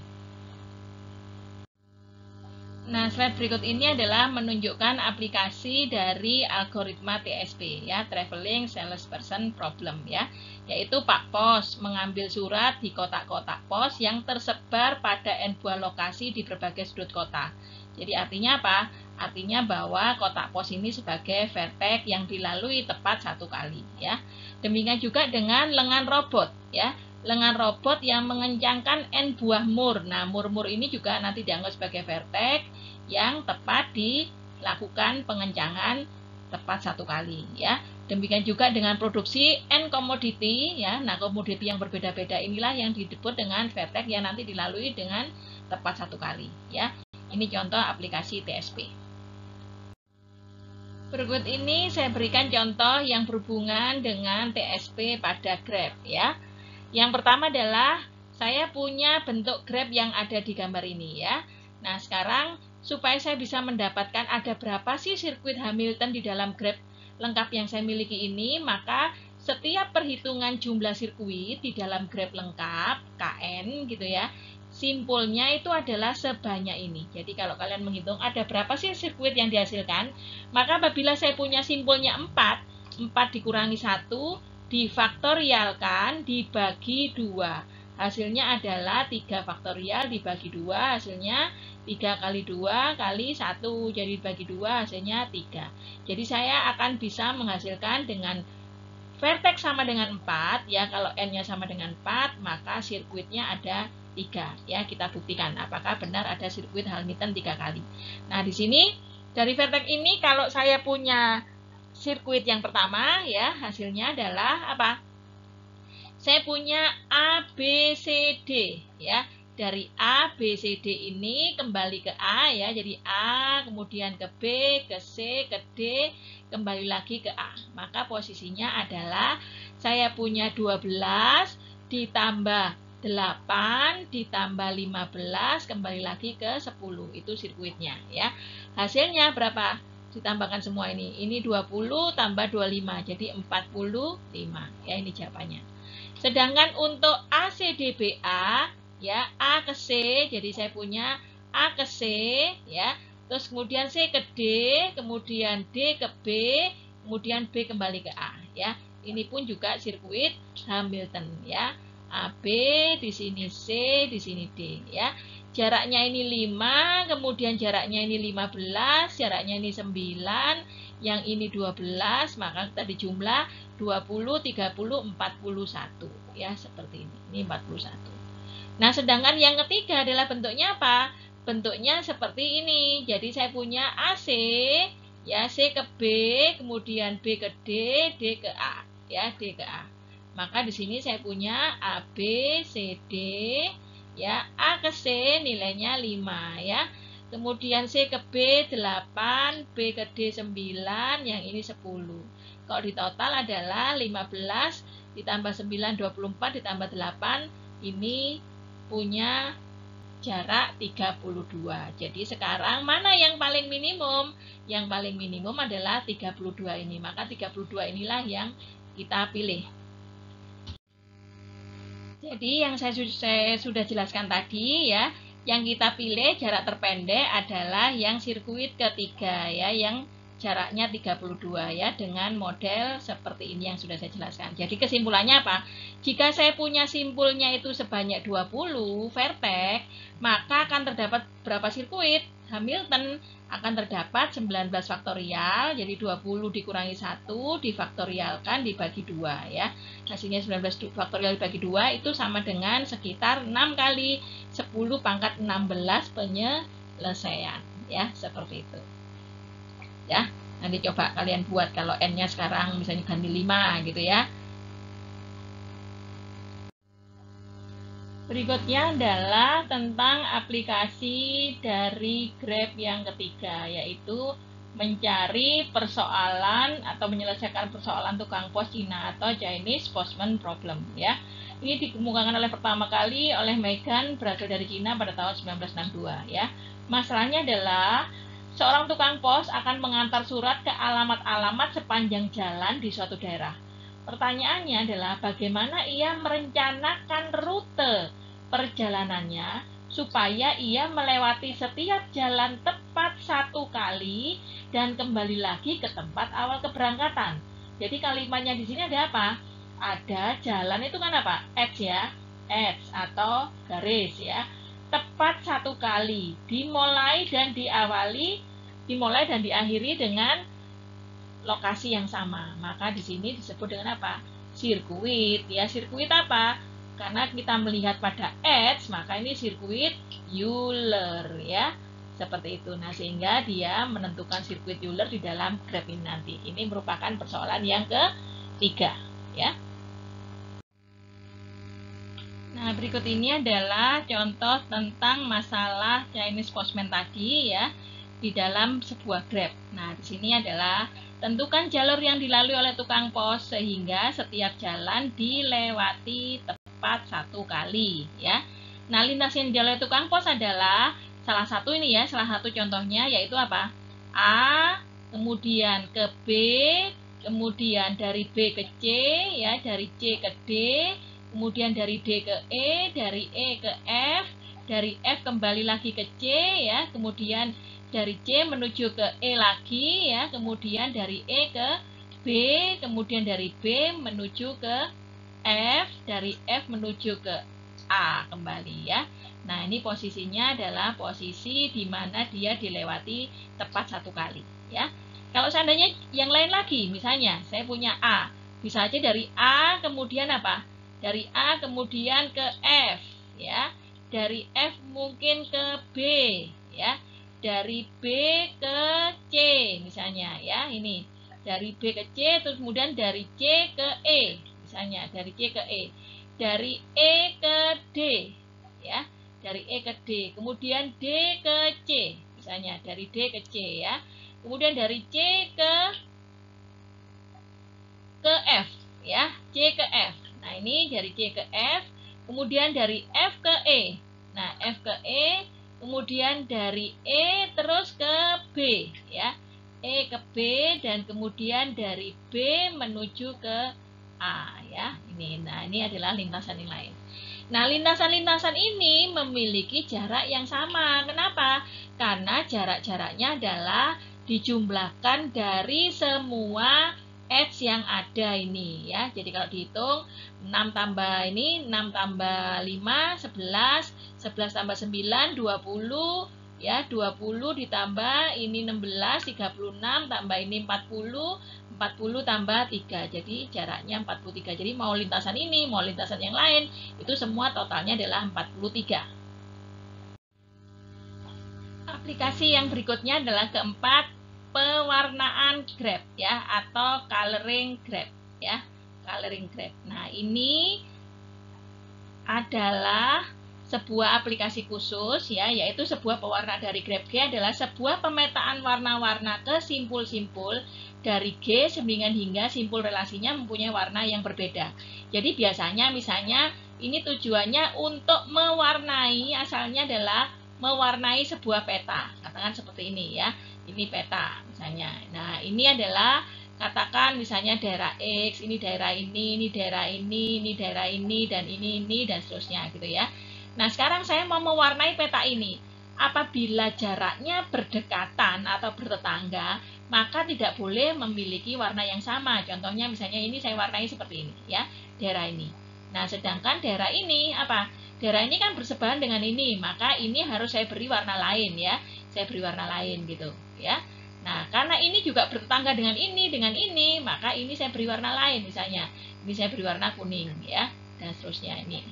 Nah, slide berikut ini adalah menunjukkan aplikasi dari algoritma TSP ya, Traveling Salesperson Problem ya, yaitu Pak Pos mengambil surat di kotak-kotak pos yang tersebar pada N buah lokasi di berbagai sudut kota. Jadi artinya apa? Artinya bahwa kotak pos ini sebagai vertex yang dilalui tepat satu kali ya. Demikian juga dengan lengan robot ya. Lengan robot yang mengencangkan N buah mur. Nah, mur-mur ini juga nanti dianggap sebagai vertex yang tepat dilakukan pengencangan tepat satu kali ya. Demikian juga dengan produksi N komoditi ya. Nah, komoditi yang berbeda-beda inilah yang disebut dengan vertex yang nanti dilalui dengan tepat satu kali ya. Ini contoh aplikasi TSP. Berikut ini saya berikan contoh yang berhubungan dengan TSP pada Grab ya. Yang pertama adalah saya punya bentuk Grab yang ada di gambar ini ya. Nah, sekarang supaya saya bisa mendapatkan ada berapa sih sirkuit Hamilton di dalam Grab lengkap yang saya miliki ini, maka setiap perhitungan jumlah sirkuit di dalam Grab lengkap KN gitu ya, simpulnya itu adalah sebanyak ini. Jadi kalau kalian menghitung ada berapa sih sirkuit yang dihasilkan, maka apabila saya punya simpulnya 4 dikurangi 1 difaktorialkan dibagi 2. Hasilnya adalah 3 faktorial dibagi 2, hasilnya 3 kali 2 kali 1, jadi dibagi 2 hasilnya 3. Jadi saya akan bisa menghasilkan dengan vertex sama dengan 4 ya. Kalau N-nya sama dengan 4, maka sirkuitnya ada 3 ya. Kita buktikan apakah benar ada sirkuit Hamilton 3 kali. Nah, di sini dari vertex ini kalau saya punya sirkuit yang pertama ya, hasilnya adalah apa? Saya punya A, B, C, D ya. Dari A, B, C, D ini kembali ke A ya. Jadi A, kemudian ke B, ke C, ke D, kembali lagi ke A. Maka posisinya adalah saya punya 12 ditambah 8 ditambah 15 kembali lagi ke 10. Itu sirkuitnya ya. Hasilnya berapa? Ditambahkan semua ini. Ini 20 tambah 25 jadi 45. Ya, ini jawabannya. Sedangkan untuk ACDBA ya, A ke C, jadi saya punya A ke C ya. Terus kemudian C ke D, kemudian D ke B, kemudian B kembali ke A ya. Ini pun juga sirkuit Hamilton ya. AB, di sini C, di sini D ya. Jaraknya ini 5, kemudian jaraknya ini 15, jaraknya ini 9, yang ini 12, maka kita dijumlah 20, 30, 41 ya, seperti ini. Ini 41. Nah, sedangkan yang ketiga adalah bentuknya apa? Bentuknya seperti ini. Jadi saya punya AC ya, C ke B, kemudian B ke D, D ke A ya, D ke A. Maka di sini saya punya A, B, C, D ya. A ke C nilainya 5 ya. Kemudian C ke B 8, B ke D 9, yang ini 10. Kalau di total adalah 15 ditambah 9 24 ditambah 8, ini punya jarak 32. Jadi sekarang mana yang paling minimum? Yang paling minimum adalah 32 ini. Maka 32 inilah yang kita pilih. Jadi yang saya sudah jelaskan tadi ya, yang kita pilih jarak terpendek adalah yang sirkuit ketiga ya, yang jaraknya 32 ya, dengan model seperti ini yang sudah saya jelaskan. Jadi kesimpulannya apa? Jika saya punya simpulnya itu sebanyak 20 vertex, maka akan terdapat berapa sirkuit? Hamilton akan terdapat 19 faktorial, jadi 20 dikurangi 1, difaktorialkan, dibagi 2 ya. Hasilnya 19 faktorial dibagi 2 itu sama dengan sekitar 6 kali 10 pangkat 16 penyelesaian ya, seperti itu. Ya, nanti coba kalian buat kalau n-nya sekarang misalnya ganti 5 gitu ya. Berikutnya adalah tentang aplikasi dari grab yang ketiga, yaitu mencari persoalan atau menyelesaikan persoalan tukang pos Cina atau Chinese Postman Problem ya. Ini dikemukakan oleh pertama kali oleh Megan, berasal dari Cina pada tahun 1962 ya. Masalahnya adalah seorang tukang pos akan mengantar surat ke alamat-alamat sepanjang jalan di suatu daerah. Pertanyaannya adalah bagaimana ia merencanakan rute perjalanannya supaya ia melewati setiap jalan tepat 1 kali dan kembali lagi ke tempat awal keberangkatan. Jadi kalimatnya di sini ada apa? Ada jalan itu kan apa? Edge ya, edge atau garis ya. Tepat 1 kali, dimulai dan diakhiri dengan lokasi yang sama. Maka di sini disebut dengan apa? Sirkuit ya. Sirkuit apa? Karena kita melihat pada edge, maka ini sirkuit Euler ya. Seperti itu. Nah, sehingga dia menentukan sirkuit Euler di dalam graf ini nanti. Ini merupakan persoalan yang ketiga ya. Nah, berikut ini adalah contoh tentang masalah Chinese Postman tadi ya, di dalam sebuah graf. Nah, di sini adalah tentukan jalur yang dilalui oleh tukang pos sehingga setiap jalan dilewati tepat 1 kali ya. Nah, lintas yang dilalui tukang pos adalah salah satu ini ya, salah satu contohnya yaitu apa? A, kemudian ke B, kemudian dari B ke C ya, dari C ke D, kemudian dari D ke E, dari E ke F, dari F kembali lagi ke C ya, kemudian dari C menuju ke E lagi ya, kemudian dari E ke B, kemudian dari B menuju ke F, dari F menuju ke A kembali ya. Nah, ini posisinya adalah posisi di mana dia dilewati tepat 1 kali ya. Kalau seandainya yang lain lagi, misalnya saya punya A, bisa aja dari A kemudian apa? Dari A kemudian ke F ya. Dari F mungkin ke B ya. Dari B ke C misalnya ya. Ini dari B ke C, terus kemudian dari C ke E misalnya, dari C ke E, dari E ke D ya, dari E ke D, kemudian D ke C misalnya, dari D ke C ya, kemudian dari C ke F ya, C ke F. Nah, ini dari C ke F, kemudian dari F ke E. Nah, F ke E, kemudian dari E terus ke B, ya. E ke B, dan kemudian dari B menuju ke A, ya. Nah, ini adalah lintasan yang lain. Nah, lintasan-lintasan ini memiliki jarak yang sama. Kenapa? Karena jarak-jaraknya adalah dijumlahkan dari semua edge yang ada ini, ya. Jadi kalau dihitung 6 tambah ini, 6 tambah 5, 11, 11 tambah 9, 20, ya, 20 ditambah ini 16, 36, tambah ini 40, 40 tambah 3, jadi jaraknya 43. Jadi mau lintasan ini, mau lintasan yang lain, itu semua totalnya adalah 43. Aplikasi yang berikutnya adalah keempat, pewarnaan graph, ya, atau coloring graph, ya, coloring graph. Nah, ini adalah sebuah aplikasi khusus, ya, yaitu sebuah pewarna dari GraphG adalah sebuah pemetaan warna-warna ke simpul-simpul dari G sembingan hingga simpul relasinya mempunyai warna yang berbeda. Jadi biasanya misalnya ini tujuannya untuk mewarnai, asalnya adalah mewarnai sebuah peta, katakan seperti ini, ya. Ini peta misalnya. Nah, ini adalah katakan misalnya daerah X, ini daerah ini daerah ini daerah ini, dan ini, dan seterusnya gitu, ya. Nah, sekarang saya mau mewarnai peta ini. Apabila jaraknya berdekatan atau bertetangga, maka tidak boleh memiliki warna yang sama. Contohnya misalnya ini saya warnai seperti ini, ya, daerah ini. Nah, sedangkan daerah ini apa? Daerah ini kan bersebelahan dengan ini, maka ini harus saya beri warna lain, ya. Saya beri warna lain gitu, ya. Nah, karena ini juga bertetangga dengan ini, maka ini saya beri warna lain misalnya. Ini saya beri warna kuning, ya, dan seterusnya ini.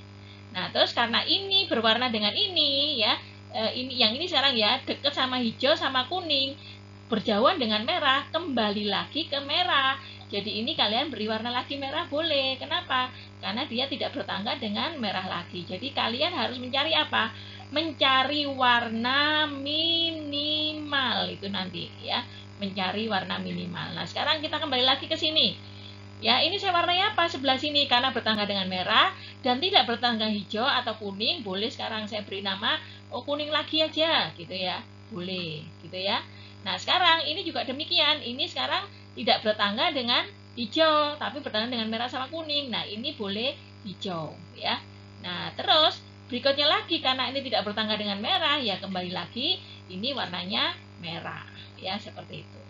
Nah, terus karena ini berwarna dengan ini, ya, yang ini sekarang ya dekat sama hijau sama kuning, berjauhan dengan merah, kembali lagi ke merah. Jadi ini kalian beri warna lagi merah boleh. Kenapa? Karena dia tidak bertetangga dengan merah lagi. Jadi kalian harus mencari apa? Mencari warna minimal itu nanti, ya. Mencari warna minimal. Nah, sekarang kita kembali lagi ke sini. Ya, ini saya warnai apa? Sebelah sini karena bertangga dengan merah dan tidak bertangga hijau atau kuning, boleh sekarang saya beri nama kuning lagi aja gitu, ya. Boleh gitu, ya. Nah, sekarang ini juga demikian. Ini sekarang tidak bertangga dengan hijau tapi bertangga dengan merah sama kuning. Nah, ini boleh hijau, ya. Nah, terus berikutnya lagi karena ini tidak bertangga dengan merah, ya kembali lagi ini warnanya merah, ya, seperti itu.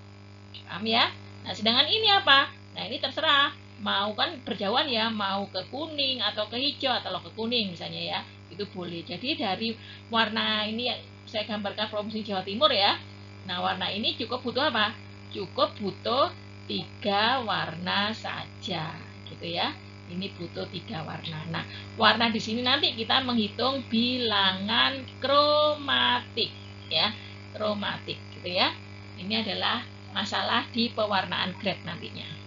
Paham, ya? Nah, sedangkan ini apa? Nah, ini terserah, mau kan berjauhan, ya, mau ke kuning atau ke hijau atau ke kuning misalnya, ya, itu boleh. Jadi dari warna ini saya gambarkan provinsi Jawa Timur, ya. Nah, warna ini cukup butuh apa? Cukup butuh 3 warna saja, gitu, ya. Ini butuh 3 warna. Nah, warna di sini nanti kita menghitung bilangan kromatik, ya, kromatik, gitu, ya. Ini adalah masalah di pewarnaan graph nantinya.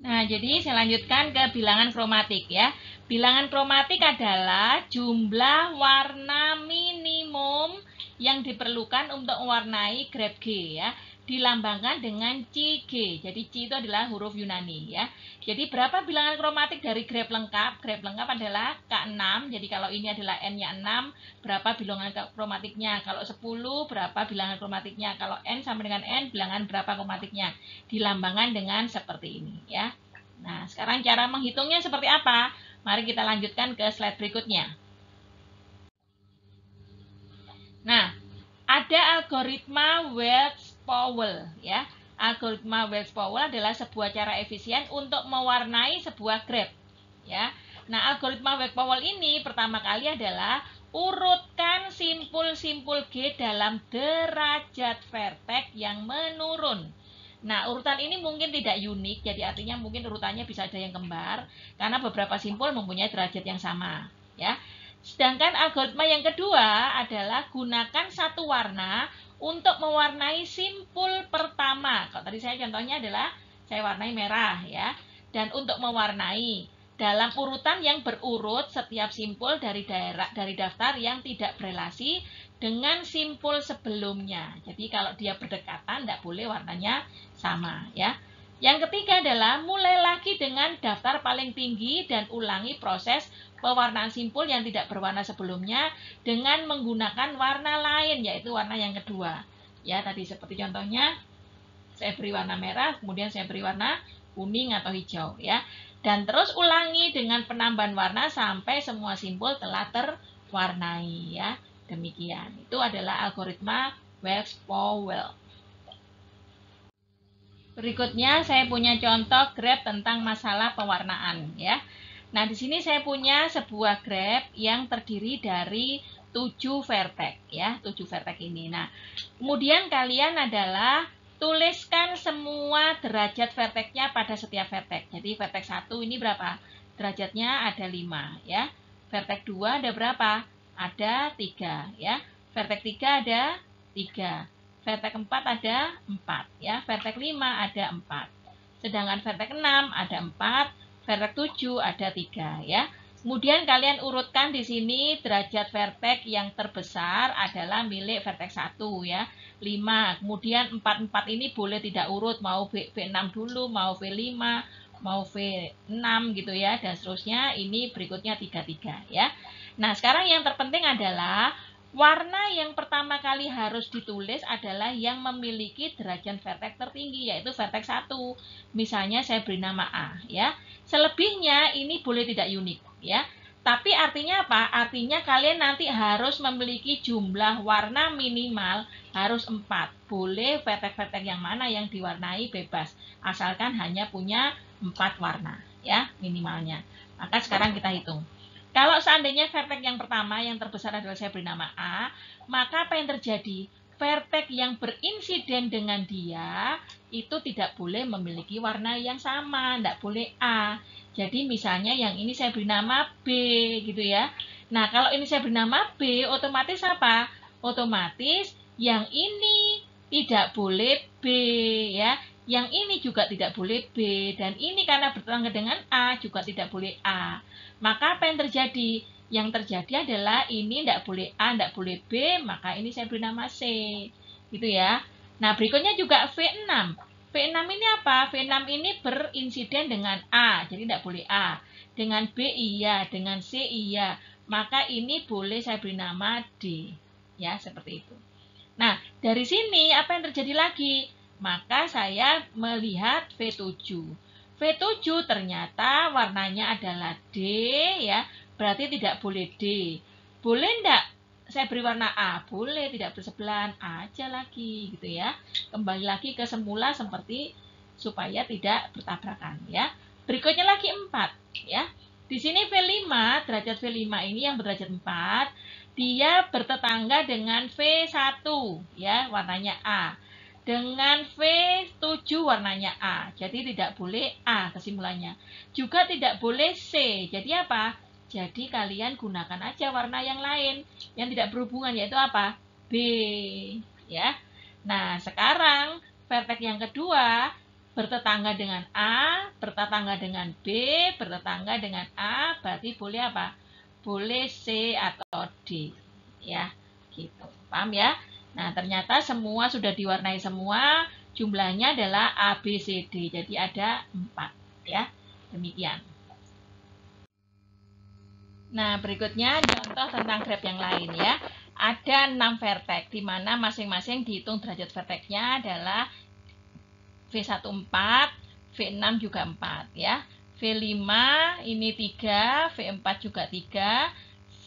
Nah, jadi saya lanjutkan ke bilangan kromatik, ya. Bilangan kromatik adalah jumlah warna minimum yang diperlukan untuk mewarnai graph G, ya. Dilambangkan dengan CG. Jadi C itu adalah huruf Yunani, ya. Jadi berapa bilangan kromatik dari graph lengkap? Graph lengkap adalah K6. Jadi kalau ini adalah N-nya 6, berapa bilangan kromatiknya? Kalau 10, berapa bilangan kromatiknya? Kalau N sama dengan N, bilangan berapa kromatiknya? Dilambangkan dengan seperti ini, ya. Nah, sekarang cara menghitungnya seperti apa? Mari kita lanjutkan ke slide berikutnya. Nah, ada algoritma Wells-Powell, ya. Algoritma Wells-Powell adalah sebuah cara efisien untuk mewarnai sebuah graph, ya. Nah, algoritma Wells-Powell ini pertama kali adalah urutkan simpul-simpul G dalam derajat vertex yang menurun. Nah, urutan ini mungkin tidak unik, jadi artinya mungkin urutannya bisa ada yang kembar, karena beberapa simpul mempunyai derajat yang sama, ya. Sedangkan algoritma yang kedua adalah gunakan satu warna untuk mewarnai simpul pertama. Kalau tadi saya contohnya adalah saya warnai merah, ya. Dan untuk mewarnai dalam urutan yang berurut setiap simpul dari daftar yang tidak berelasi dengan simpul sebelumnya. Jadi kalau dia berdekatan tidak boleh warnanya sama, ya. Yang ketiga adalah mulai lagi dengan daftar paling tinggi dan ulangi proses pewarnaan simpul yang tidak berwarna sebelumnya dengan menggunakan warna lain, yaitu warna yang kedua. Ya, tadi seperti contohnya saya beri warna merah, kemudian saya beri warna kuning atau hijau ya. Dan terus ulangi dengan penambahan warna sampai semua simpul telah terwarnai ya. Demikian. Itu adalah algoritma Wells-Powell. Berikutnya saya punya contoh graf tentang masalah pewarnaan ya. Nah, di sini saya punya sebuah graf yang terdiri dari 7 vertex ya, 7 vertex ini. Nah, kemudian kalian adalah tuliskan semua derajat vertexnya pada setiap vertex. Jadi vertex 1 ini berapa? Derajatnya ada 5 ya. Vertex 2 ada berapa? Ada 3 ya. Vertex 3 ada 3. Vertex 4 ada 4 ya. Vertex 5 ada 4. Sedangkan vertex 6 ada 4, vertex 7 ada 3 ya. Kemudian kalian urutkan di sini derajat vertex yang terbesar adalah milik vertex 1 ya, 5. Kemudian 4 ini boleh tidak urut, mau V6 dulu, mau V5, mau V6 gitu ya, dan seterusnya. Ini berikutnya 3 ya. Nah, sekarang yang terpenting adalah warna yang pertama kali harus ditulis adalah yang memiliki derajat vertex tertinggi, yaitu vertex 1. Misalnya saya beri nama A ya. Selebihnya ini boleh tidak unik ya. Tapi artinya apa? Artinya kalian nanti harus memiliki jumlah warna minimal harus 4. Boleh vertex-vertex yang mana yang diwarnai bebas, asalkan hanya punya 4 warna ya minimalnya. Maka sekarang kita hitung. Kalau seandainya vertex yang pertama yang terbesar adalah saya beri nama A, maka apa yang terjadi? Vertex yang berinsiden dengan dia itu tidak boleh memiliki warna yang sama, tidak boleh A. Jadi misalnya yang ini saya beri nama B gitu ya. Nah, kalau ini saya beri nama B, otomatis apa? Otomatis yang ini tidak boleh B ya. Yang ini juga tidak boleh B, dan ini karena bertetangga dengan A juga tidak boleh A. Maka apa yang terjadi? Yang terjadi adalah ini tidak boleh A, tidak boleh B, maka ini saya beri nama C. Gitu ya. Nah, berikutnya juga V6. V6 ini apa? V6 ini berinsiden dengan A, jadi tidak boleh A. Dengan B iya, dengan C iya. Maka ini boleh saya beri nama D. Ya, seperti itu. Nah, dari sini apa yang terjadi lagi? Maka saya melihat V7. V7 ternyata warnanya adalah D ya, berarti tidak boleh D. Boleh enggak saya beri warna A? Boleh, tidak bersebelahan aja lagi gitu ya. Kembali lagi ke semula seperti supaya tidak bertabrakan ya. Berikutnya lagi 4 ya. Di sini V5, derajat V5 ini yang berderajat 4, dia bertetangga dengan V1 ya, warnanya A. Dengan V7 warnanya A. Jadi tidak boleh A kesimpulannya. Juga tidak boleh C. Jadi apa? Jadi kalian gunakan aja warna yang lain yang tidak berhubungan, yaitu apa? B ya. Nah, sekarang vertex yang kedua bertetangga dengan A, bertetangga dengan B, bertetangga dengan A, berarti boleh apa? Boleh C atau D ya. Gitu. Paham ya? Nah, ternyata semua sudah diwarnai semua, jumlahnya adalah A, B, C, D. Jadi ada 4 ya. Demikian. Nah, berikutnya contoh tentang graf yang lain ya. Ada 6 vertex, di mana masing-masing dihitung derajat vertexnya adalah V1 4, V6 juga 4 ya. V5 ini 3, V4 juga 3,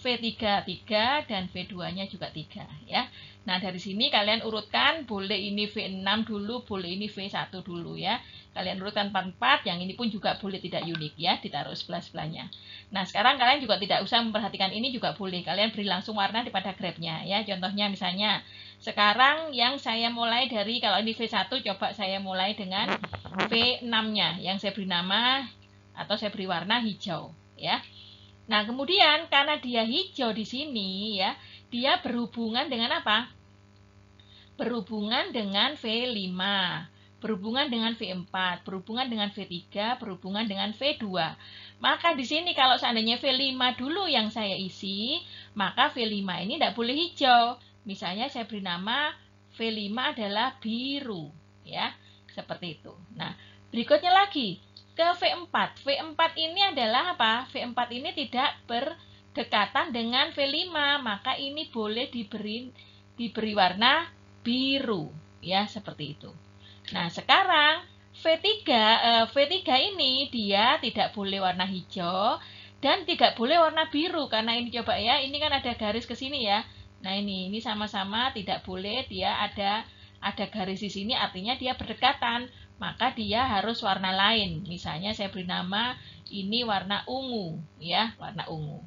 V3 3, dan V2-nya juga 3 ya. Nah, dari sini kalian urutkan, boleh ini V6 dulu, boleh ini V1 dulu ya. Kalian urutkan 4-4, yang ini pun juga boleh tidak unik ya, ditaruh sebelah-sebelahnya. Nah, sekarang kalian juga tidak usah memperhatikan ini juga boleh. Kalian beri langsung warna pada grafnya ya. Contohnya misalnya, sekarang yang saya mulai dari, kalau ini V1, coba saya mulai dengan V6-nya, yang saya beri nama atau saya beri warna hijau ya. Nah, kemudian karena dia hijau di sini ya, dia berhubungan dengan apa? Berhubungan dengan V5, berhubungan dengan V4, berhubungan dengan V3, berhubungan dengan V2. Maka di sini kalau seandainya V5 dulu yang saya isi, maka V5 ini tidak boleh hijau. Misalnya saya beri nama V5 adalah biru ya, seperti itu. Nah, Berikutnya lagi, ke V4. V4 ini adalah apa? V4 ini tidak berdekatan dengan V5, maka ini boleh diberi warna biru, ya, seperti itu. Nah, sekarang V3 ini dia tidak boleh warna hijau dan tidak boleh warna biru, karena ini coba ya, ini kan ada garis ke sini ya. Nah, ini sama-sama tidak boleh, dia ada garis di sini, artinya dia berdekatan, maka dia harus warna lain. Misalnya saya beri nama ini warna ungu, ya, warna ungu.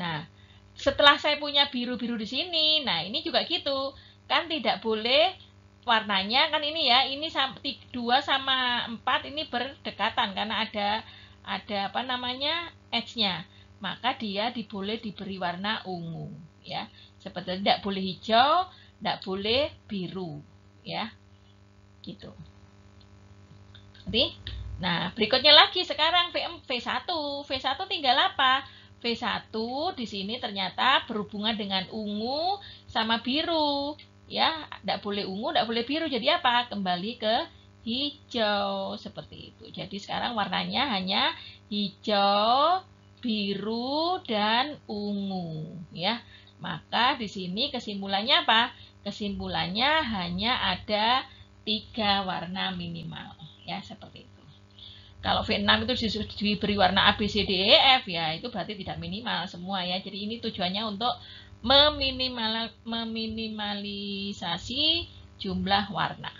Nah, setelah saya punya biru-biru di sini, nah ini juga gitu, kan tidak boleh warnanya kan ini ya, ini 2 sama 4 ini berdekatan karena ada apa namanya edge-nya, maka dia boleh diberi warna ungu, ya. Seperti tidak boleh hijau, tidak boleh biru, ya, gitu. Nah, berikutnya lagi sekarang V1. V1 tinggal apa? V1 di sini ternyata berhubungan dengan ungu sama biru. Ya, tidak boleh ungu, tidak boleh biru. Jadi apa? Kembali ke hijau seperti itu. Jadi sekarang warnanya hanya hijau, biru, dan ungu, ya. Maka di sini kesimpulannya apa? Kesimpulannya hanya ada 3 warna minimal, ya, seperti itu. Kalau V6 itu diberi warna A, B, C, D, E, F, ya itu berarti tidak minimal semua ya. Jadi ini tujuannya untuk meminimalisasi jumlah warna.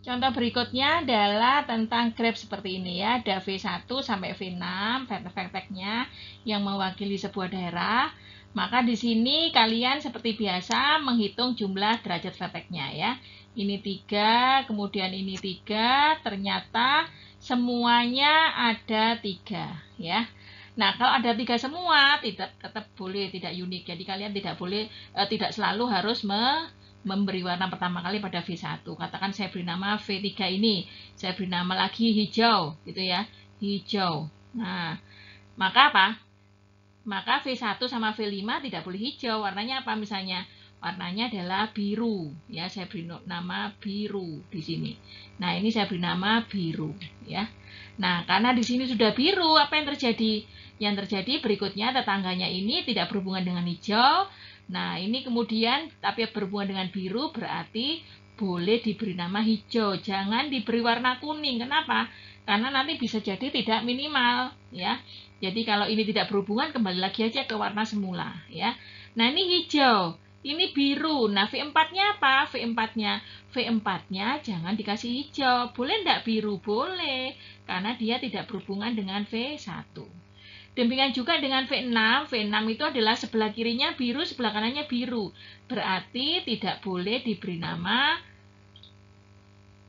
Contoh berikutnya adalah tentang graf seperti ini ya. Ada V1 sampai V6, vertex-vertexnya yang mewakili sebuah daerah. Maka di sini kalian seperti biasa menghitung jumlah derajat vertexnya ya. Ini 3, kemudian ini 3, ternyata semuanya ada 3 ya. Nah, kalau ada 3 semua tetap boleh, tidak unik. Jadi kalian tidak boleh, tidak selalu harus memberi warna pertama kali pada V1. Katakan saya beri nama V3 ini, saya beri nama lagi hijau, gitu ya, hijau. Nah, maka apa? Maka V1 sama V5 tidak boleh hijau. Warnanya apa misalnya? Warnanya adalah biru. Ya, saya beri nama biru di sini. Nah, ini saya beri nama biru, ya. Nah, karena di sini sudah biru, apa yang terjadi? Yang terjadi berikutnya tetangganya ini tidak berhubungan dengan hijau. Nah, ini kemudian tapi berhubungan dengan biru, berarti boleh diberi nama hijau. Jangan diberi warna kuning. Kenapa? Karena nanti bisa jadi tidak minimal, ya. Jadi kalau ini tidak berhubungan, kembali lagi aja ke warna semula, ya. Nah, ini hijau, ini biru. Nah, V4-nya apa? V4-nya jangan dikasih hijau. Boleh enggak biru? Boleh, karena dia tidak berhubungan dengan V1. Demikian juga dengan V6. V6 itu adalah sebelah kirinya biru, sebelah kanannya biru. Berarti tidak boleh diberi nama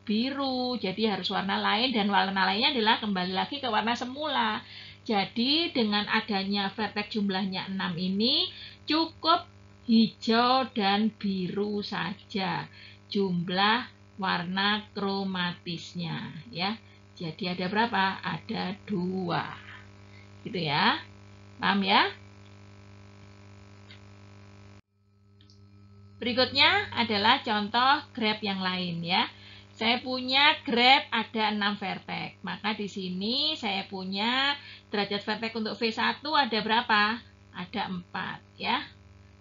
biru. Jadi harus warna lain, dan warna lainnya adalah kembali lagi ke warna semula. Jadi dengan adanya vertex jumlahnya 6 ini cukup hijau dan biru saja jumlah warna kromatisnya, ya. Jadi ada berapa? Ada 2. Gitu ya. Paham ya? Berikutnya adalah contoh graf yang lain ya. Saya punya graf ada 6 vertex. Maka di sini saya punya derajat vertex untuk V1 ada berapa? Ada 4 ya.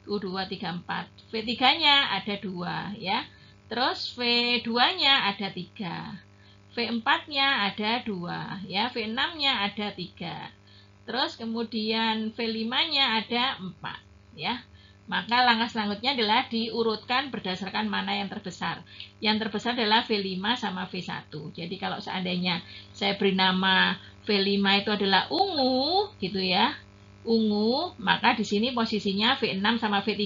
2, 3, 4. V3-nya ada 2 ya. Terus V2-nya ada 3. V4-nya ada 2 ya. V6-nya ada 3. Terus kemudian V5-nya ada 4 ya. Maka langkah selanjutnya adalah diurutkan berdasarkan mana yang terbesar. Yang terbesar adalah V5 sama V1. Jadi kalau seandainya saya beri nama V5 itu adalah ungu, gitu ya, ungu, maka di sini posisinya V6 sama V3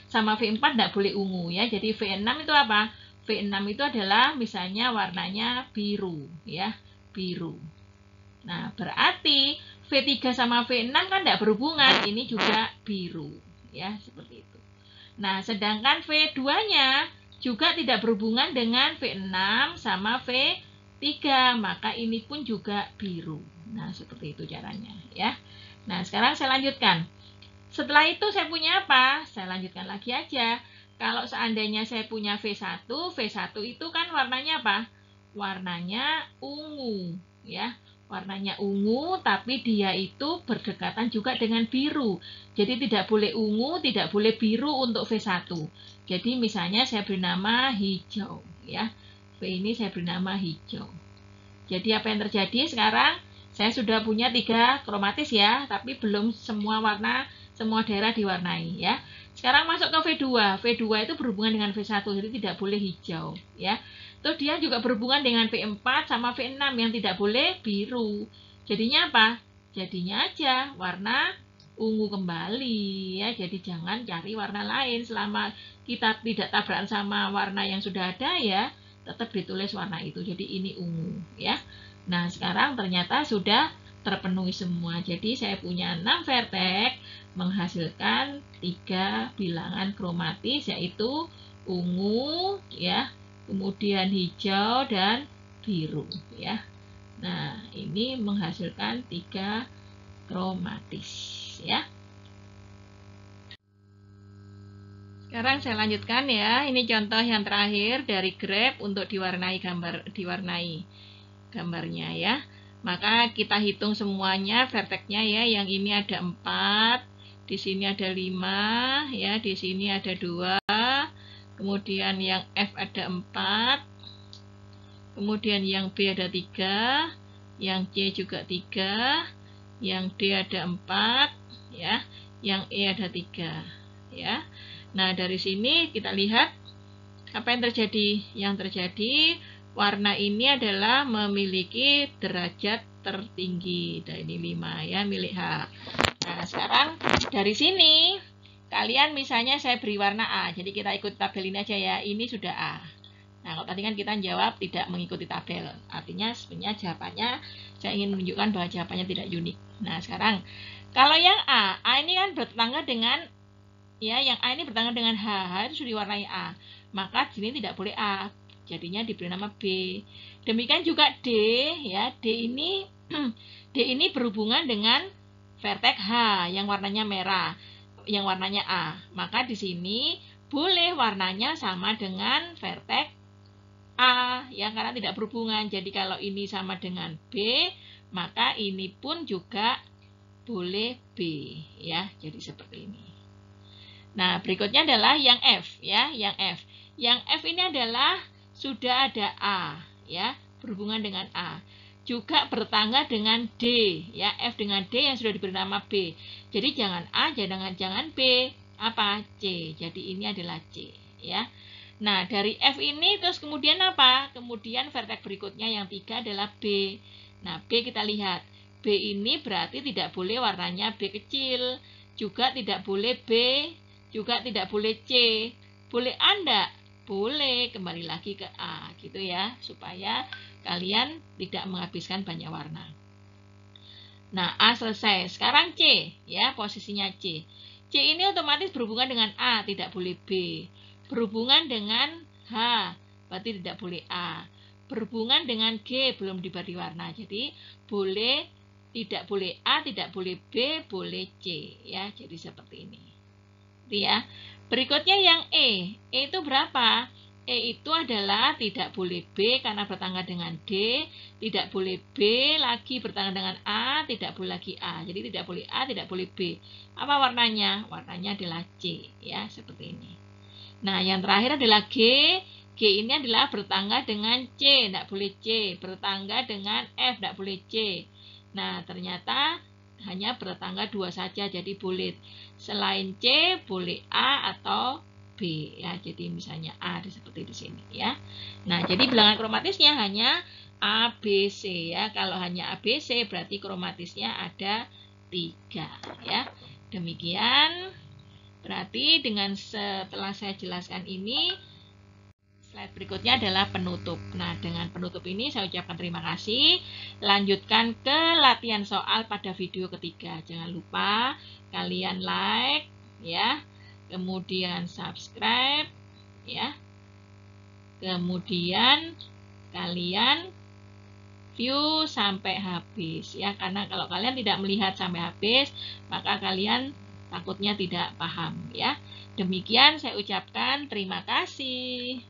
sama V4 tidak boleh ungu ya. Jadi V6 itu apa? V6 itu adalah misalnya warnanya biru ya, biru. Nah, berarti V3 sama V6 kan tidak berhubungan, ini juga biru. Ya, seperti itu. Nah, sedangkan V2-nya juga tidak berhubungan dengan V6 sama V3, maka ini pun juga biru. Nah, seperti itu caranya ya. Nah, sekarang saya lanjutkan. Setelah itu saya punya apa? Saya lanjutkan lagi aja. Kalau seandainya saya punya V1 itu kan warnanya apa? warnanya ungu, ya. Warnanya ungu, tapi dia itu berdekatan juga dengan biru. Jadi tidak boleh ungu, tidak boleh biru untuk V1. Jadi misalnya saya beri nama hijau, ya. V ini saya beri nama hijau. Jadi apa yang terjadi sekarang? Saya sudah punya 3 kromatis ya, tapi belum semua warna, semua daerah diwarnai ya. Sekarang masuk ke V2. V2 itu berhubungan dengan V1, jadi tidak boleh hijau ya. Terus dia juga berhubungan dengan V4 sama V6 yang tidak boleh biru. Jadinya apa? Jadinya aja warna ungu kembali ya. Jadi jangan cari warna lain selama kita tidak tabrakan sama warna yang sudah ada ya, tetap ditulis warna itu. Jadi ini ungu ya. Nah, sekarang ternyata sudah terpenuhi semua. Jadi saya punya 6 vertex menghasilkan 3 bilangan kromatis, yaitu ungu ya, kemudian hijau dan biru ya. Nah, ini menghasilkan 3 kromatis ya. Sekarang saya lanjutkan ya. Ini contoh yang terakhir dari graf untuk diwarnai gambarnya ya. Maka kita hitung semuanya vertexnya ya. Yang ini ada 4, di sini ada 5 ya, di sini ada 2. Kemudian yang F ada 4. Kemudian yang B ada 3, yang C juga 3, yang D ada 4 ya, yang E ada 3 ya. Nah, dari sini kita lihat apa yang terjadi. Yang terjadi warna ini adalah memiliki derajat tertinggi. Dan ini 5 ya, milik H. Nah, sekarang dari sini kalian misalnya saya beri warna A. Jadi kita ikut tabel ini aja ya. Ini sudah A. Nah, kalau tadi kan kita jawab tidak mengikuti tabel. Artinya sebenarnya jawabannya saya ingin menunjukkan bahwa jawabannya tidak unik. Nah, sekarang kalau yang A ini kan bertetangga dengan ya, yang A ini bertetangga dengan H itu sudah diwarnai A. Maka di sini tidak boleh A. Jadinya diberi nama B. Demikian juga D ya. D ini berhubungan dengan vertex H yang warnanya merah, yang warnanya A. Maka di sini boleh warnanya sama dengan vertex A ya, karena tidak berhubungan. Jadi kalau ini sama dengan B, maka ini pun juga boleh B ya. Jadi seperti ini. Nah, berikutnya adalah yang F ya, yang F. Yang F ini adalah sudah ada A ya, berhubungan dengan A. Juga bertangga dengan D ya, F dengan D yang sudah diberi nama B. Jadi jangan A, jangan B, apa? C. Jadi ini adalah C ya. Nah, dari F ini terus kemudian apa? Kemudian vertex berikutnya yang 3 adalah B. Nah, B kita lihat. B ini berarti tidak boleh warnanya B kecil. Juga tidak boleh B. Juga tidak boleh C. Boleh A enggak? Boleh. Kembali lagi ke A. Gitu ya. Supaya kalian tidak menghabiskan banyak warna. Nah, A selesai. Sekarang C. Ya, posisinya C. C ini otomatis berhubungan dengan A. Tidak boleh B. Berhubungan dengan H, berarti tidak boleh A. Berhubungan dengan G, belum diberi warna. Jadi boleh, tidak boleh A, tidak boleh B, boleh C ya. Jadi seperti ini. Ya. Berikutnya yang E. E itu berapa? E itu adalah tidak boleh B karena bertangga dengan D, tidak boleh B lagi bertangga dengan A, tidak boleh lagi A. Jadi tidak boleh A, tidak boleh B. Apa warnanya? Warnanya adalah C ya, seperti ini. Nah, yang terakhir adalah G. G ini adalah bertangga dengan C, tidak boleh C. Bertangga dengan F, tidak boleh C. Nah, ternyata hanya bertangga 2 saja, jadi boleh. Selain C, boleh A atau B. Ya, jadi misalnya A seperti di sini. Ya. Nah, jadi bilangan kromatisnya hanya A, B, C. Ya. Kalau hanya A, B, C, berarti kromatisnya ada 3. Ya. Demikian. Berarti dengan setelah saya jelaskan ini, slide berikutnya adalah penutup. Nah, dengan penutup ini saya ucapkan terima kasih. Lanjutkan ke latihan soal pada video ketiga. Jangan lupa kalian like ya, kemudian subscribe ya. Kemudian kalian view sampai habis ya, karena kalau kalian tidak melihat sampai habis, maka kalian takutnya tidak paham ya. Demikian saya ucapkan terima kasih.